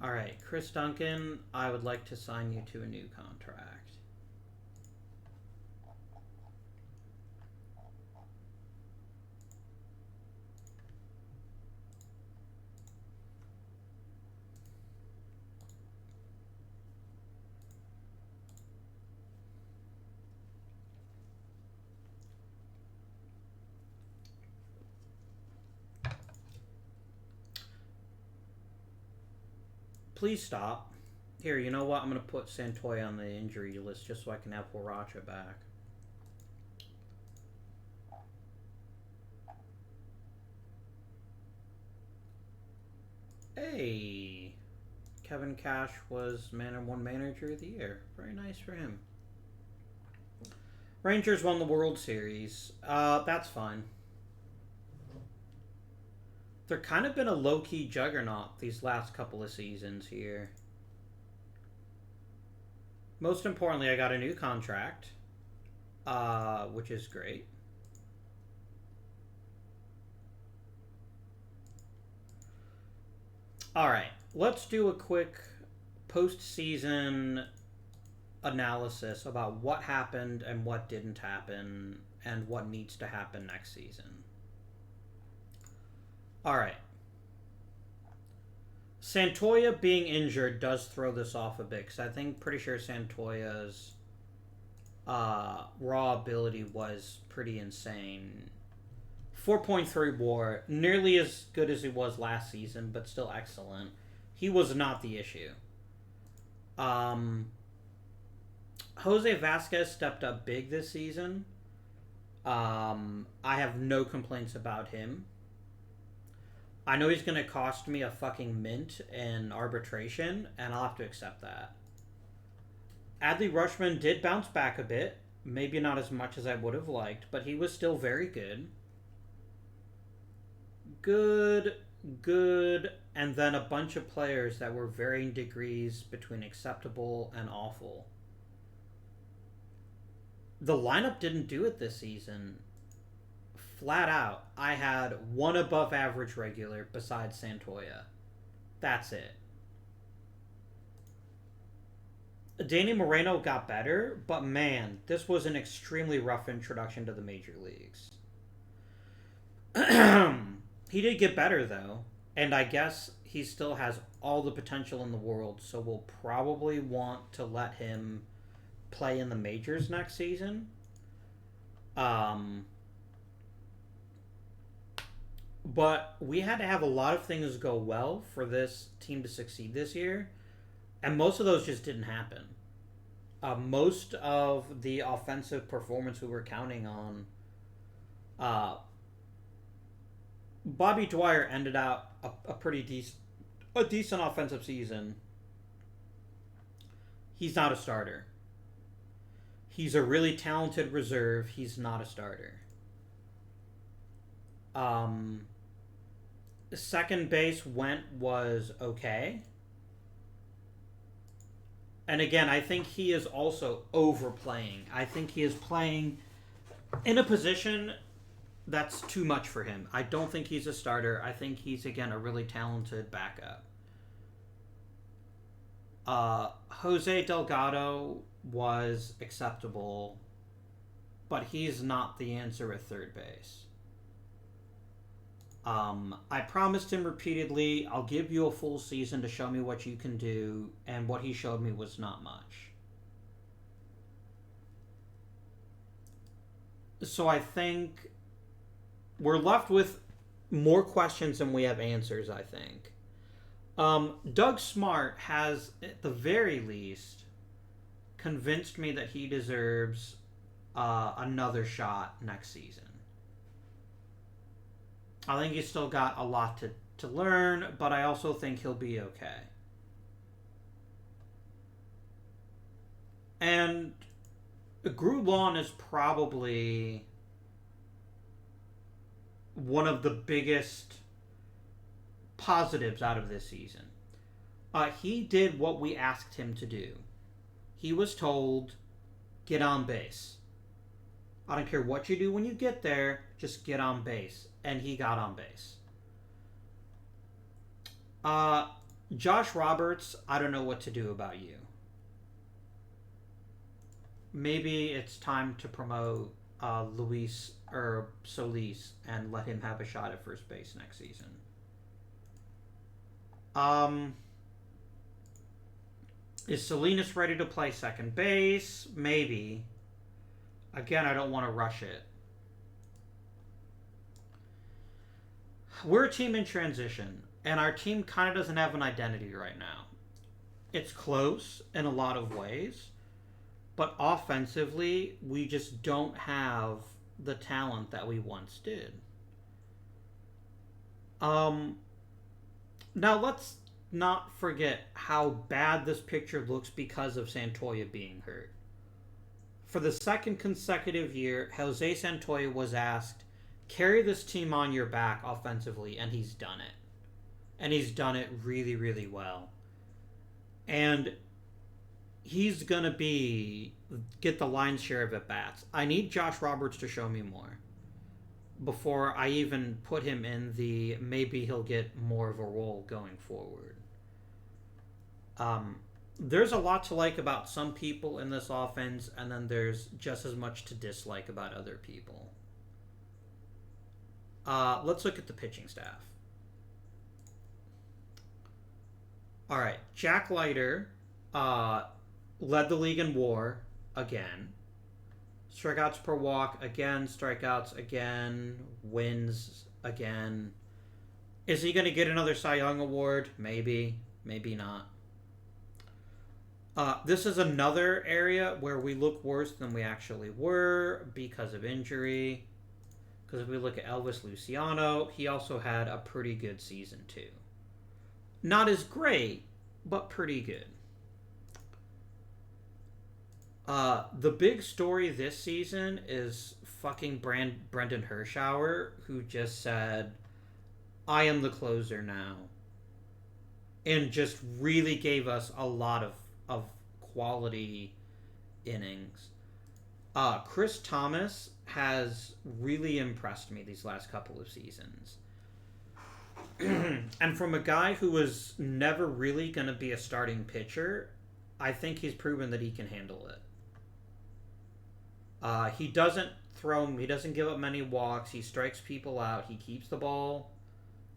Alright, Chris Duncan, I would like to sign you to a new contract. Please stop. Here, you know what? I'm going to put Santoya on the injury list just so I can have Huaracha back. Hey! Kevin Cash was one manager of the year. Very nice for him. Rangers won the World Series. That's fine. They're kind of been a low-key juggernaut these last couple of seasons here. Most importantly, I got a new contract, which is great. All right, let's do a quick post-season analysis about what happened and what didn't happen and what needs to happen next season. All right. Santoya being injured does throw this off a bit because I think pretty sure Santoya's raw ability was pretty insane. 4.3 WAR, nearly as good as he was last season, but still excellent. He was not the issue. Jose Vasquez stepped up big this season. I have no complaints about him. I know he's going to cost me a fucking mint in arbitration, and I'll have to accept that. Adley Rutschman did bounce back a bit. Maybe not as much as I would have liked, but he was still very good. Good, and then a bunch of players that were varying degrees between acceptable and awful. The lineup didn't do it this season. Flat out, I had one above average regular besides Santoya. That's it. Danny Moreno got better, but man, this was an extremely rough introduction to the major leagues. He did get better, though, and I guess he still has all the potential in the world, so we'll probably want to let him play in the majors next season. But we had to have a lot of things go well for this team to succeed this year, and most of those just didn't happen. Most of the offensive performance we were counting on, Bobby Dwyer ended out a pretty decent offensive season. He's not a starter. He's a really talented reserve. He's not a starter. Second base was okay. And again, I think he is also overplaying. I think he is playing in a position that's too much for him. I don't think he's a starter. I think he's, again, a really talented backup. Jose Delgado was acceptable, but he's not the answer at third base. I promised him repeatedly, I'll give you a full season to show me what you can do, and what he showed me was not much. So I think we're left with more questions than we have answers, I think. Doug Smart has, at the very least, convinced me that he deserves another shot next season. I think he's still got a lot to learn, but I also think he'll be okay. And Grulon is probably one of the biggest positives out of this season. He did what we asked him to do. He was told, get on base. I don't care what you do when you get there, just get on base. And he got on base. Josh Roberts, I don't know what to do about you. Maybe it's time to promote Luis or Solis and let him have a shot at first base next season. Is Salinas ready to play second base? Maybe. Again, I don't want to rush it. We're a team in transition, and our team kind of doesn't have an identity right now. It's close in a lot of ways, but offensively, we just don't have the talent that we once did. Now, let's not forget how bad this picture looks because of Santoya being hurt. For the second consecutive year, Jose Santoya was asked, carry this team on your back offensively, and he's done it. And he's done it really, really well. And he's going to get the lion's share of at-bats. I need Josh Roberts to show me more before I even put him in the maybe he'll get more of a role going forward. There's a lot to like about some people in this offense, and then there's just as much to dislike about other people. Let's look at the pitching staff. All right, Jack Leiter led the league in WAR again. Strikeouts per walk again, strikeouts again, wins again. Is he going to get another Cy Young award? Maybe, maybe not. This is another area where we look worse than we actually were because of injury. Because if we look at Elvis Luciano, he also had a pretty good season too. Not as great, but pretty good. The big story this season is fucking Brendan Hirschauer, who just said, I am the closer now. And just really gave us a lot of quality innings. Chris Thomas has really impressed me these last couple of seasons. And from a guy who was never really going to be a starting pitcher, I think he's proven that he can handle it. He doesn't he doesn't give up many walks, he strikes people out, he keeps the ball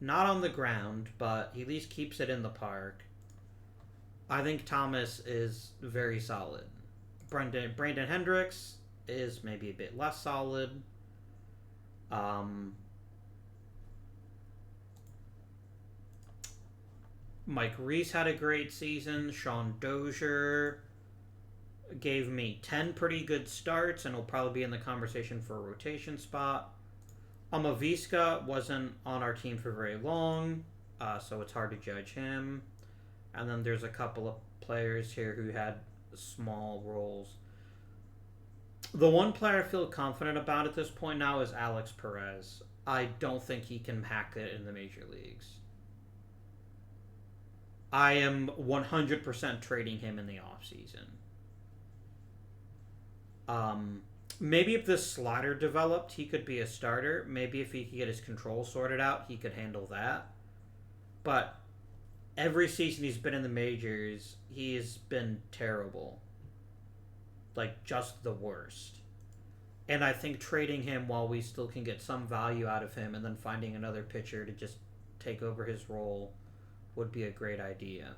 not on the ground, but he at least keeps it in the park. I think Thomas is very solid. Brandon Hendricks is maybe a bit less solid. Mike Reese had a great season. Sean Dozier gave me 10 pretty good starts and will probably be in the conversation for a rotation spot. Amavisca wasn't on our team for very long, so it's hard to judge him. And then there's a couple of players here who had small roles. The one player I feel confident about at this point now is Alex Perez. I don't think he can hack it in the major leagues. I am 100% trading him in the offseason. Maybe if this slider developed, he could be a starter. Maybe if he could get his control sorted out, he could handle that. But every season he's been in the majors, he's been terrible. Like, just the worst. And I think trading him while we still can get some value out of him and then finding another pitcher to just take over his role would be a great idea.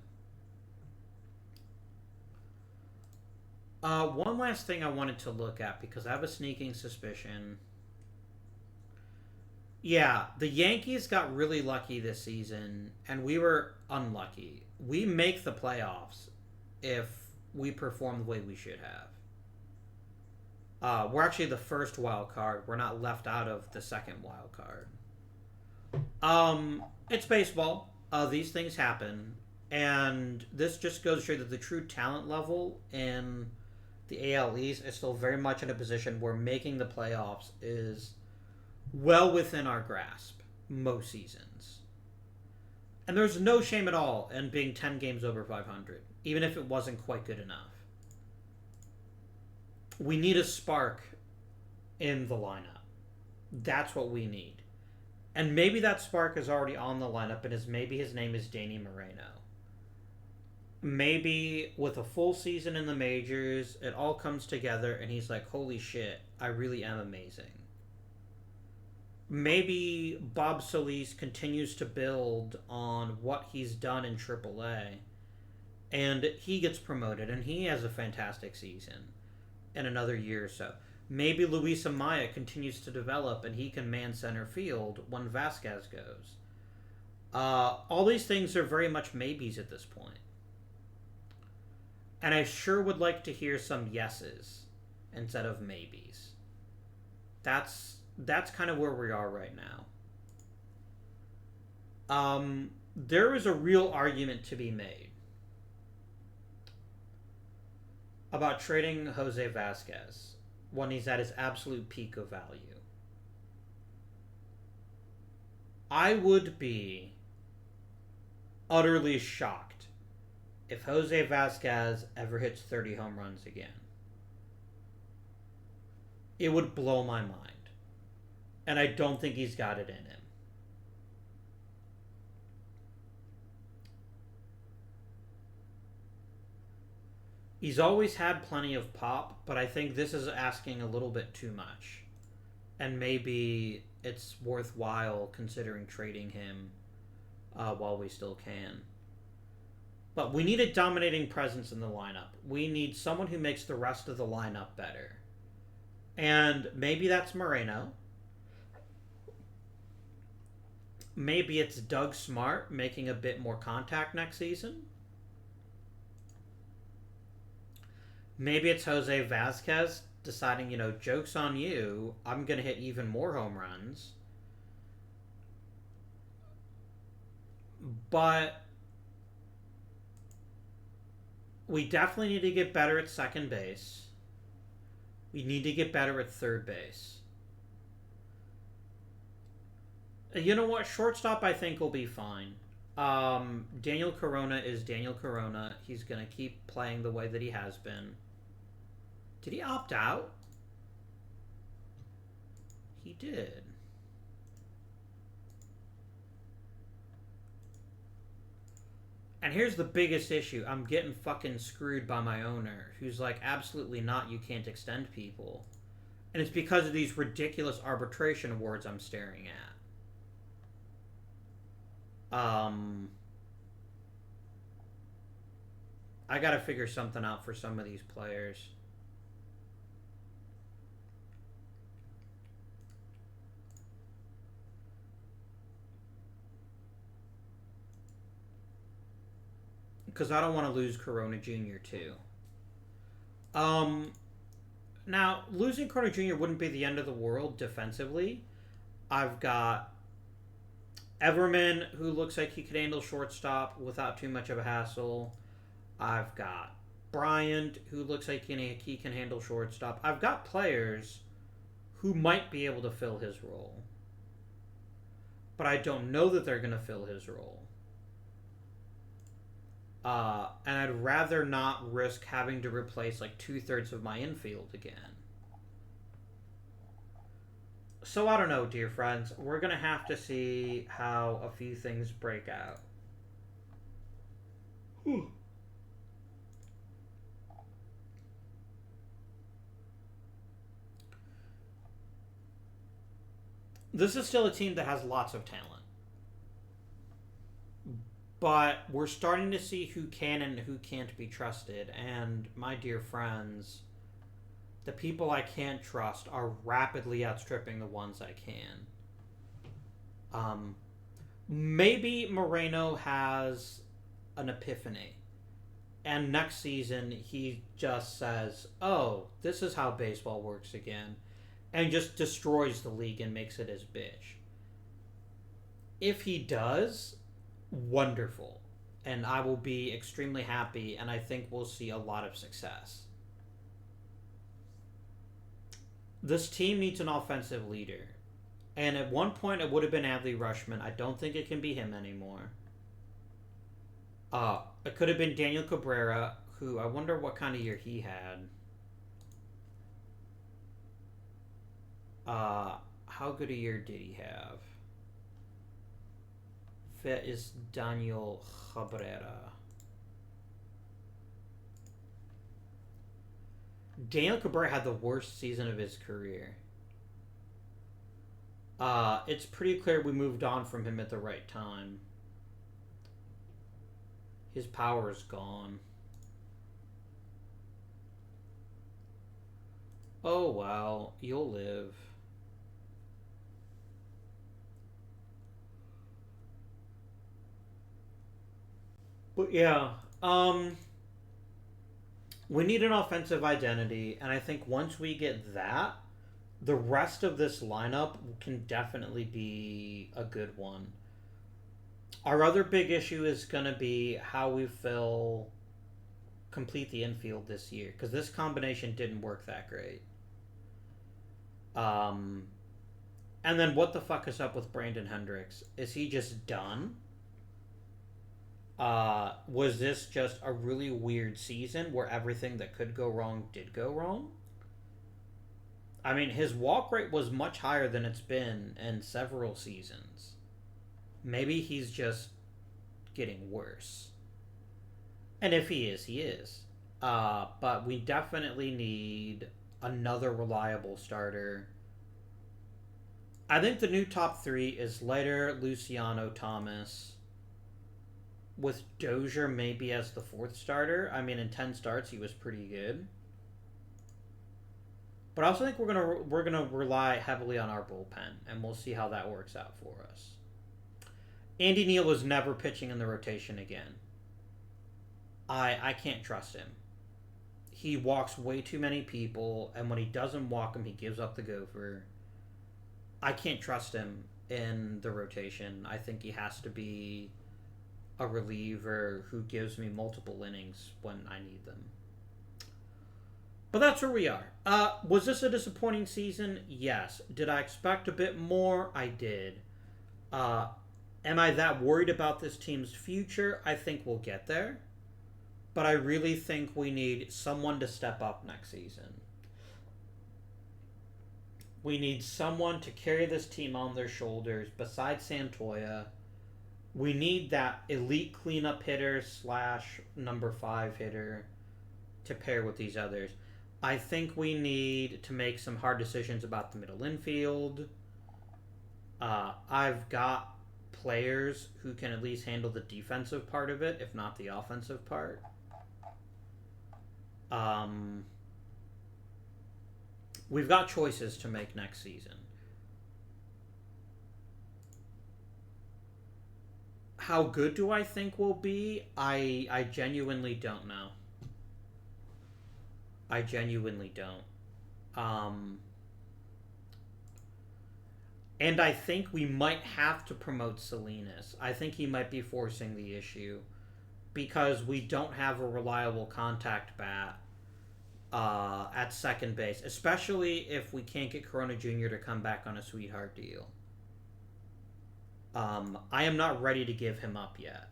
One last thing I wanted to look at because I have a sneaking suspicion. Yeah, the Yankees got really lucky this season, and we were unlucky. We make the playoffs if we perform the way we should have. We're actually the first wild card. We're not left out of the second wild card. It's baseball. These things happen. And this just goes to show that the true talent level in the AL East is still very much in a position where making the playoffs is well within our grasp most seasons. And there's no shame at all in being 10 games over 500, even if it wasn't quite good enough. We need a spark in the lineup. That's what we need. And maybe that spark is already on the lineup, and maybe his name is Danny Moreno. Maybe with a full season in the majors, it all comes together and he's like, holy shit, I really am amazing. Maybe Bob Solis continues to build on what he's done in AAA and he gets promoted and he has a fantastic season in another year or so. Maybe Luis Amaya continues to develop and he can man center field when Vasquez goes. All these things are very much maybes at this point. And I sure would like to hear some yeses instead of maybes. That's kind of where we are right now. There is a real argument to be made about trading Jose Vasquez when he's at his absolute peak of value. I would be utterly shocked if Jose Vasquez ever hits 30 home runs again. It would blow my mind. And I don't think he's got it in him. He's always had plenty of pop, but I think this is asking a little bit too much. And maybe it's worthwhile considering trading him while we still can. But we need a dominating presence in the lineup. We need someone who makes the rest of the lineup better. And maybe that's Moreno. Maybe it's Doug Smart making a bit more contact next season. Maybe it's Jose Vasquez deciding, joke's on you. I'm going to hit even more home runs. But we definitely need to get better at second base. We need to get better at third base. You know what? Shortstop, I think, will be fine. Daniel Corona is Daniel Corona. He's going to keep playing the way that he has been. Did he opt out? He did. And here's the biggest issue. I'm getting fucking screwed by my owner, who's like, absolutely not, you can't extend people. And it's because of these ridiculous arbitration awards I'm staring at. I gotta figure something out for some of these players. Because I don't want to lose Corona Jr. too. Now, losing Corona Jr. wouldn't be the end of the world defensively. I've got Everman, who looks like he could handle shortstop without too much of a hassle. I've got Bryant, who looks like he can handle shortstop. I've got players who might be able to fill his role. But I don't know that they're going to fill his role. And I'd rather not risk having to replace like 2/3 of my infield again. So I don't know, dear friends. We're going to have to see how a few things break out. Whew. This is still a team that has lots of talent. But we're starting to see who can and who can't be trusted. And my dear friends, the people I can't trust are rapidly outstripping the ones I can. Maybe Moreno has an epiphany. And next season he just says, oh, this is how baseball works again. And just destroys the league and makes it his bitch. If he does, wonderful, and I will be extremely happy, and I think we'll see a lot of success. This team needs an offensive leader, and at one point it would have been Adley Rutschman. I don't think it can be him anymore. It could have been Daniel Cabrera, who I wonder what kind of year he had. How good a year did he have? That is Daniel Cabrera. Daniel Cabrera had the worst season of his career. It's pretty clear we moved on from him at the right time. His power is gone. Oh well, you'll live. But yeah, we need an offensive identity, and I think once we get that, the rest of this lineup can definitely be a good one. Our other big issue is going to be how we complete the infield this year, because this combination didn't work that great. And then what the fuck is up with Brandon Hendricks? Is he just done? Was this just a really weird season where everything that could go wrong did go wrong? I mean, his walk rate was much higher than it's been in several seasons. Maybe he's just getting worse. And if he is, he is. But we definitely need another reliable starter. I think the new top three is Leiter, Luciano, Thomas, with Dozier maybe as the fourth starter. I mean, in 10 starts, he was pretty good. But I also think we're gonna rely heavily on our bullpen, and we'll see how that works out for us. Andy Neal is never pitching in the rotation again. I can't trust him. He walks way too many people, and when he doesn't walk him, he gives up the gopher. I can't trust him in the rotation. I think he has to be a reliever who gives me multiple innings when I need them. But that's where we are. Was this a disappointing season? Yes. Did I expect a bit more? I did. Am I that worried about this team's future? I think we'll get there. But I really think we need someone to step up next season. We need someone to carry this team on their shoulders besides Santoya. We need that elite cleanup hitter / number 5 hitter to pair with these others. I think we need to make some hard decisions about the middle infield. I've got players who can at least handle the defensive part of it, if not the offensive part. We've got choices to make next season. How good do I think we'll be? I genuinely don't know. I genuinely don't. And I think we might have to promote Salinas. I think he might be forcing the issue because we don't have a reliable contact bat at second base, especially if we can't get Corona Jr. to come back on a sweetheart deal. I am not ready to give him up yet,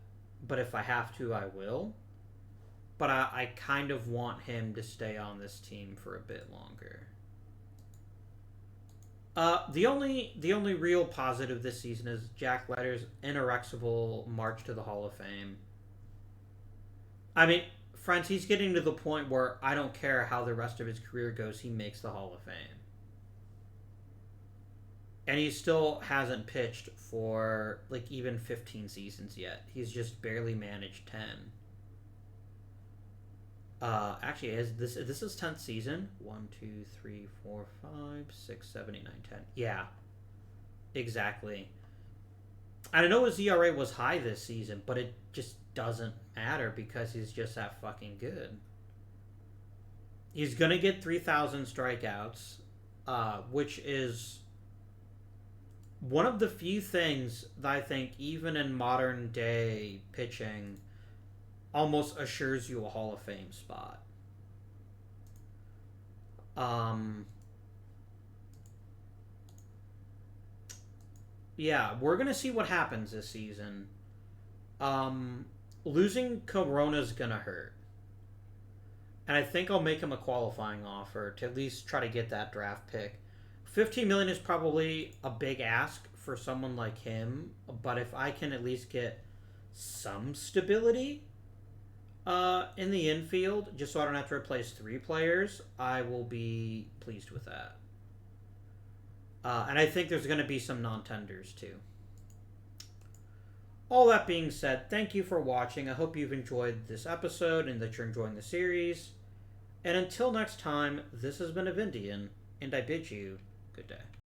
but if I have to, I will. But I kind of want him to stay on this team for a bit longer. The only real positive this season is Jack Leiter's inexorable march to the Hall of Fame. I mean, friends, he's getting to the point where I don't care how the rest of his career goes, he makes the Hall of Fame. And he still hasn't pitched for, like, even 15 seasons yet. He's just barely managed 10. Actually, this is his 10th season. 1, 2, 3, 4, 5, 6, 7, 8, 9, 10. Yeah. Exactly. And I know his ERA was high this season, but it just doesn't matter because he's just that fucking good. He's going to get 3,000 strikeouts, which is one of the few things that I think, even in modern day pitching, almost assures you a Hall of Fame spot. Yeah, we're going to see what happens this season. Losing Corona's going to hurt. And I think I'll make him a qualifying offer to at least try to get that draft pick. $15 million is probably a big ask for someone like him, but if I can at least get some stability in the infield, just so I don't have to replace 3 players, I will be pleased with that. And I think there's going to be some non-tenders too. All that being said, thank you for watching. I hope you've enjoyed this episode and that you're enjoying the series. And until next time, this has been Avindian, and I bid you good day.